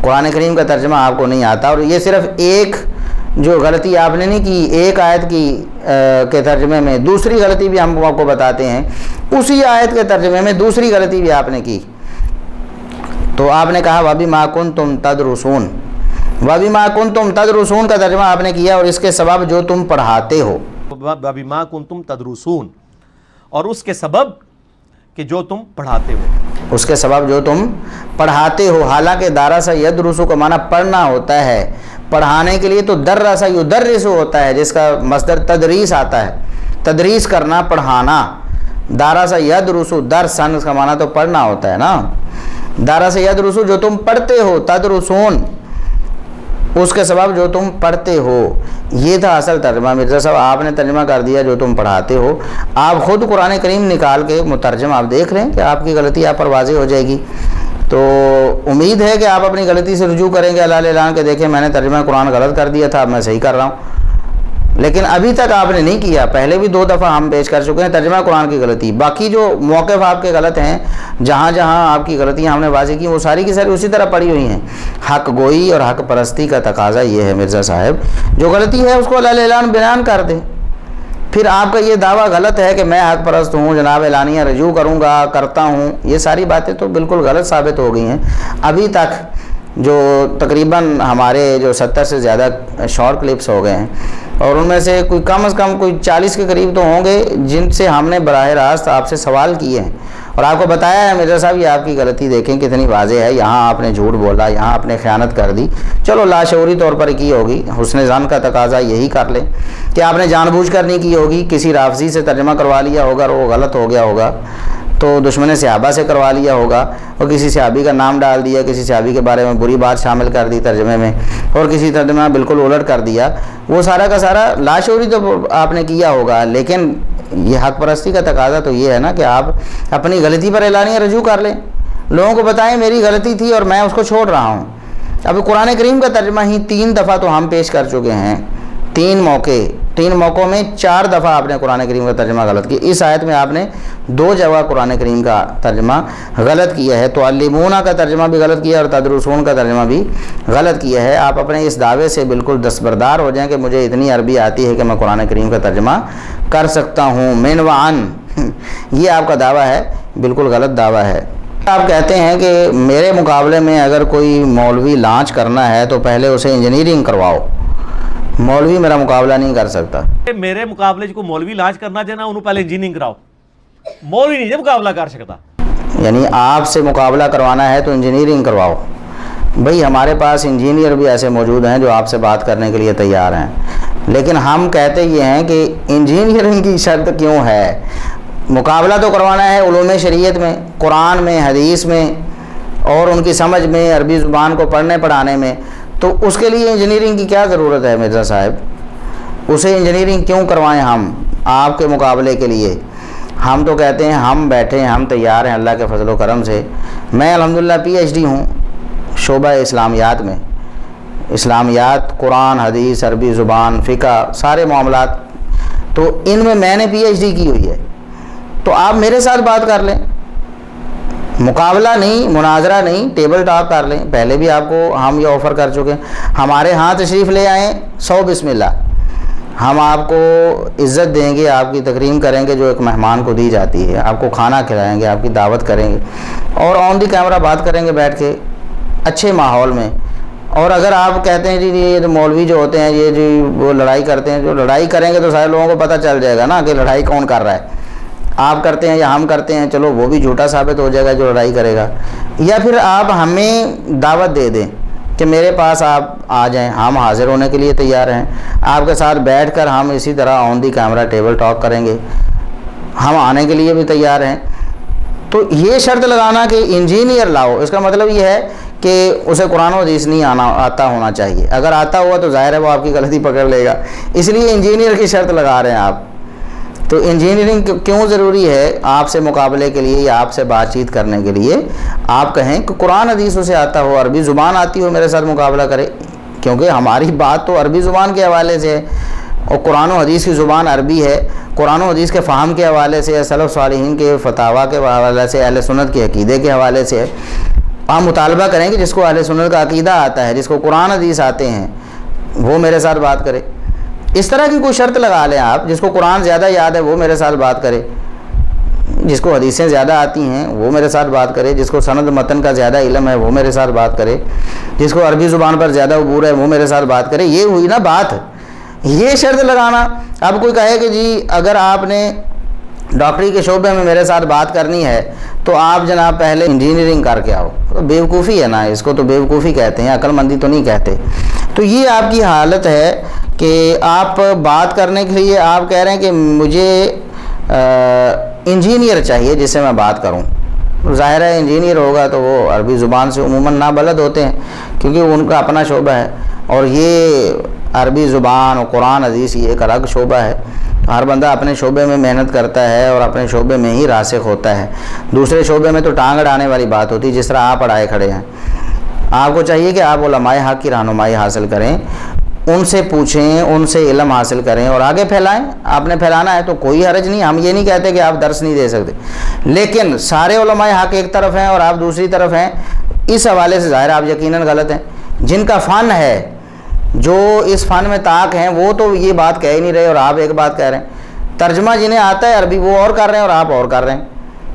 S1: قرآن کریم کا ترجمہ آپ کو نہیں آتا، اور یہ صرف ایک جو غلطی آپ نے نہیں کی، ایک آیت کی کے ترجمے میں دوسری غلطی بھی ہم آپ کو بتاتے ہیں، اسی آیت کے ترجمے میں دوسری غلطی بھی آپ نے کی۔ تو آپ نے کہا وَبِمَا كُنْتُمْ تَدْرُسُونَ، وَبِمَا كُنْتُمْ تَدْرُسُونَ کا ترجمہ آپ نے کیا، اور اس کے سبب جو تم پڑھاتے ہو،
S2: وَبِمَا كُنْتُمْ تَدْرُسُونَ، اور اس کے سبب کہ جو تم پڑھاتے ہو،
S1: اس کے سبب جو تم پڑھاتے ہو۔ حالانکہ دارسا یدرسو کا معنی پڑھنا ہوتا ہے، پڑھانے کے لیے تو درسا یدرس ہوتا ہے، جس کا مصدر تدریس آتا ہے، تدریس کرنا، پڑھانا۔ دارسا یدرسو، درسن کا معنی تو پڑھنا ہوتا ہے نا، دارسا یدرسو جو تم پڑھتے ہو، تدرسون اس کے سبب جو تم پڑھتے ہو، یہ تھا اصل ترجمہ۔ مرزا صاحب آپ نے ترجمہ کر دیا جو تم پڑھاتے ہو۔ آپ خود قرآن کریم نکال کے مترجم آپ دیکھ رہے ہیں کہ آپ کی غلطی آپ پر واضح ہو جائے گی، تو امید ہے کہ آپ اپنی غلطی سے رجوع کریں گے اللہ اعلان کے، دیکھیں میں نے ترجمہ قرآن غلط کر دیا تھا، اب میں صحیح کر رہا ہوں، لیکن ابھی تک آپ نے نہیں کیا۔ پہلے بھی 2 دفعہ ہم پیش کر چکے ہیں ترجمہ قرآن کی غلطی، باقی جو موقف آپ کے غلط ہیں، جہاں جہاں آپ کی غلطیاں ہم نے واضح کی، وہ ساری کی ساری اسی طرح پڑی ہوئی ہیں۔ حق گوئی اور حق پرستی کا تقاضا یہ ہے مرزا صاحب، جو غلطی ہے اس کو اللہ اعلان بیان کر دیں۔ پھر آپ کا یہ دعویٰ غلط ہے کہ میں حق پرست ہوں، جناب اعلانیہ رجوع کروں گا، کرتا ہوں، یہ ساری باتیں تو بالکل غلط ثابت ہو گئی ہیں۔ ابھی تک جو تقریباً ہمارے جو 70 سے زیادہ شارٹ کلپس ہو گئے ہیں، اور ان میں سے کوئی کم از کم کوئی 40 کے قریب تو ہوں گے جن سے ہم نے براہ راست آپ سے سوال کیے ہیں اور آپ کو بتایا ہے مرزا صاحب یہ آپ کی غلطی دیکھیں کتنی واضح ہے، یہاں آپ نے جھوٹ بولا، یہاں آپ نے خیانت کر دی، چلو لاشعوری طور پر کی ہوگی، حسن ظن کا تقاضا یہی کر لیں کہ آپ نے جان بوجھ کر نہیں کی ہوگی، کسی رافضی سے ترجمہ کروا لیا ہوگا اور وہ غلط ہو گیا ہوگا، تو دشمن صحابہ سے کروا لیا ہوگا، اور کسی صحابی کا نام ڈال دیا، کسی صحابی کے بارے میں بری بات شامل کر دی ترجمے میں، اور کسی ترجمہ بالکل الٹ کر دیا، وہ سارا کا سارا لاشعوری تو آپ نے کیا ہوگا، لیکن یہ حق پرستی کا تقاضا تو یہ ہے نا کہ آپ اپنی غلطی پر اعلانیہ رجوع کر لیں، لوگوں کو بتائیں میری غلطی تھی اور میں اس کو چھوڑ رہا ہوں۔ اب قرآن کریم کا ترجمہ ہی 3 دفعہ تو ہم پیش کر چکے ہیں، 3 موقعوں میں 4 دفعہ آپ نے قرآن کریم کا ترجمہ غلط کیا۔ اس آیت میں آپ نے 2 جگہ قرآن کریم کا ترجمہ غلط کیا ہے، تعلمون کا ترجمہ بھی غلط کیا ہے اور تدرسون کا ترجمہ بھی غلط کیا ہے۔ آپ اپنے اس دعوے سے بالکل دستبردار ہو جائیں کہ مجھے اتنی عربی آتی ہے کہ میں قرآن کریم کا ترجمہ کر سکتا ہوں، من و عن، یہ آپ کا دعویٰ ہے، بالکل غلط دعویٰ ہے۔ آپ کہتے ہیں کہ میرے مقابلے میں اگر کوئی مولوی لانچ کرنا ہے تو پہلے اسے انجینئرنگ کرواؤ، مولوی میرا مقابلہ نہیں کر سکتا۔
S2: میرے مقابلے کو مولوی لانچ کرنا چاہنا انہوں پہلے انجینئرنگ کراؤ، مولوی نہیں مقابلہ کر سکتا۔
S1: یعنی آپ سے مقابلہ کروانا ہے تو انجینئرنگ کرواؤ۔ بھئی ہمارے پاس انجینئر بھی ایسے موجود ہیں جو آپ سے بات کرنے کے لیے تیار ہیں، لیکن ہم کہتے یہ ہیں کہ انجینئرنگ کی شرط کیوں ہے؟ مقابلہ تو کروانا ہے علوم شریعت میں، قرآن میں، حدیث میں، اور ان کی سمجھ میں، عربی زبان کو پڑھنے پڑھانے میں، تو اس کے لیے انجینئرنگ کی کیا ضرورت ہے مرزا صاحب؟ اسے انجینئرنگ کیوں کروائیں ہم آپ کے مقابلے کے لیے؟ ہم تو کہتے ہیں ہم بیٹھے ہیں، ہم تیار ہیں اللہ کے فضل و کرم سے۔ میں الحمدللہ PhD ہوں شعبہ اسلامیات میں، اسلامیات، قرآن، حدیث، عربی زبان، فقہ، سارے معاملات، تو ان میں نے پی ایچ ڈی کی ہوئی ہے، تو آپ میرے ساتھ بات کر لیں، مقابلہ نہیں، مناظرہ نہیں، ٹیبل ٹاک کر لیں۔ پہلے بھی آپ کو ہم یہ آفر کر چکے ہیں، ہمارے ہاں تشریف لے آئیں، 100 بسم اللہ، ہم آپ کو عزت دیں گے، آپ کی تکریم کریں گے جو ایک مہمان کو دی جاتی ہے، آپ کو کھانا کھلائیں گے، آپ کی دعوت کریں گے، اور آن دی کیمرہ بات کریں گے بیٹھ کے اچھے ماحول میں۔ اور اگر آپ کہتے ہیں جی یہ جو مولوی جو ہوتے ہیں یہ جی وہ لڑائی کرتے ہیں، جو لڑائی کریں گے تو سارے لوگوں کو پتہ چل جائے گا نا کہ لڑائی کون کر رہا ہے، آپ کرتے ہیں یا ہم کرتے ہیں، چلو وہ بھی جھوٹا ثابت ہو جائے گا جو لڑائی کرے گا۔ یا پھر آپ ہمیں دعوت دے دیں کہ میرے پاس آپ آ جائیں، ہم حاضر ہونے کے لیے تیار ہیں، آپ کے ساتھ بیٹھ کر ہم اسی طرح آن دی کیمرہ ٹیبل ٹاک کریں گے، ہم آنے کے لیے بھی تیار ہیں۔ تو یہ شرط لگانا کہ انجینئر لاؤ، اس کا مطلب یہ ہے کہ اسے قرآن و حدیث نہیں آتا ہونا چاہیے، اگر آتا ہوا تو ظاہر ہے وہ آپ کی غلطی پکڑ لے گا، اس لیے انجینئر کی شرط لگا رہے ہیں آپ۔ تو انجینئرنگ کیوں ضروری ہے آپ سے مقابلے کے لیے یا آپ سے بات چیت کرنے کے لیے؟ آپ کہیں کہ قرآن حدیث اسے آتا ہو، عربی زبان آتی ہو، میرے ساتھ مقابلہ کرے، کیونکہ ہماری بات تو عربی زبان کے حوالے سے ہے، اور قرآن و حدیث کی زبان عربی ہے، قرآن و حدیث کے فہم کے حوالے سے، سلف صالحین کے فتاویٰ کے حوالے سے، اہل سنت کے عقیدے کے حوالے سے ہم مطالبہ کریں کہ جس کو اہل سنت کا عقیدہ آتا ہے، جس کو قرآن حدیث آتے ہیں، وہ میرے ساتھ بات کرے۔ اس طرح کی کوئی شرط لگا لیں آپ، جس کو قرآن زیادہ یاد ہے وہ میرے ساتھ بات کرے، جس کو حدیثیں زیادہ آتی ہیں وہ میرے ساتھ بات کرے، جس کو سند متن کا زیادہ علم ہے وہ میرے ساتھ بات کرے، جس کو عربی زبان پر زیادہ عبور ہے وہ میرے ساتھ بات کرے۔ یہ ہوئی نا بات، یہ شرط لگانا۔ اب کوئی کہے کہ جی اگر آپ نے ڈاکٹری کے شعبے میں میرے ساتھ بات کرنی ہے تو آپ جناب پہلے انجینئرنگ کر کے آؤ، تو بیوقوفی ہے نا، اس کو تو بیوقوفی کہتے ہیں، عقل مندی تو نہیں کہتے۔ تو یہ آپ کی حالت ہے کہ آپ بات کرنے کے لیے آپ کہہ رہے ہیں کہ مجھے انجینئر چاہیے جس سے میں بات کروں۔ ظاہر ہے انجینئر ہوگا تو وہ عربی زبان سے عموماً نابلد ہوتے ہیں کیونکہ ان کا اپنا شعبہ ہے، اور یہ عربی زبان اور قرآن حدیث یہ ایک الگ شعبہ ہے۔ ہر بندہ اپنے شعبے میں محنت کرتا ہے اور اپنے شعبے میں ہی راسخ ہوتا ہے، دوسرے شعبے میں تو ٹانگ اڑانے والی بات ہوتی ہے، جس طرح آپ اڑائے کھڑے ہیں۔ آپ کو چاہیے کہ آپ علماء حق کی رہنمائی حاصل کریں، ان سے پوچھیں، ان سے علم حاصل کریں اور آگے پھیلائیں۔ آپ نے پھیلانا ہے تو کوئی حرج نہیں، ہم یہ نہیں کہتے کہ آپ درس نہیں دے سکتے، لیکن سارے علماء حق ایک طرف ہیں اور آپ دوسری طرف ہیں، اس حوالے سے ظاہر آپ یقیناً غلط ہیں۔ جن کا فن ہے، جو اس فن میں طاق ہیں، وہ تو یہ بات کہہ ہی نہیں رہے اور آپ ایک بات کہہ رہے ہیں۔ ترجمہ جنہیں آتا ہے عربی وہ اور کر رہے ہیں اور آپ اور کر رہے ہیں،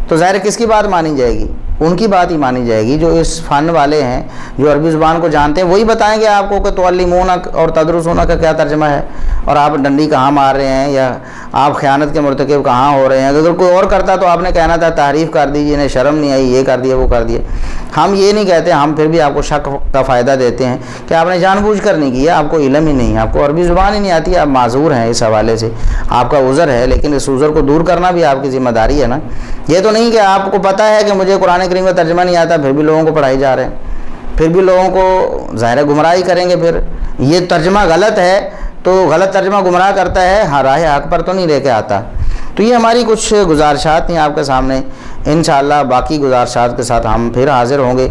S1: تو ظاہر کس کی بات مانی جائے گی؟ ان کی بات ہی مانی جائے گی جو اس فن والے ہیں، جو عربی زبان کو جانتے ہیں، وہی بتائیں گے آپ کو کہ تعلمون اور تدرسون کا کیا ترجمہ ہے، اور آپ ڈنڈی کہاں مار رہے ہیں یا آپ خیانت کے مرتکب کہاں ہو رہے ہیں۔ اگر کوئی اور کرتا تو آپ نے کہنا تھا تعریف کر دیجیے، انہیں شرم نہیں آئی، یہ کر دیا وہ کر دیا۔ ہم یہ نہیں کہتے، ہم پھر بھی آپ کو شک کا فائدہ دیتے ہیں کہ آپ نے جان بوجھ کر نہیں کیا، آپ کو علم ہی نہیں، آپ کو عربی زبان ہی نہیں آتی، آپ معذور ہیں اس حوالے سے، آپ کا عذر ہے، لیکن اس عذر کو دور کرنا بھی آپ کی ذمہ داری ہے نا۔ یہ تو نہیں کہ آپ کو پتہ ہے کہ مجھے قرآن کریم کا ترجمہ نہیں آتا پھر بھی لوگوں کو پڑھائی جا رہے ہیں، پھر بھی لوگوں کو ظاہر گمراہی کریں گے۔ پھر یہ ترجمہ غلط ہے تو غلط ترجمہ گمراہ کرتا ہے، راہ حق پر تو نہیں لے کے آتا۔ تو یہ ہماری کچھ گزارشات تھیں آپ کے سامنے، انشاءاللہ باقی گزارشات کے ساتھ ہم پھر حاضر ہوں گے۔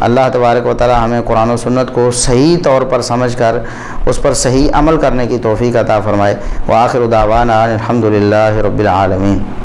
S1: اللہ تبارک و تعالی ہمیں قرآن و سنت کو صحیح طور پر سمجھ کر اس پر صحیح عمل کرنے کی توفیق عطا فرمائے۔ وآخر دعوانا الحمدللہ رب العالمین۔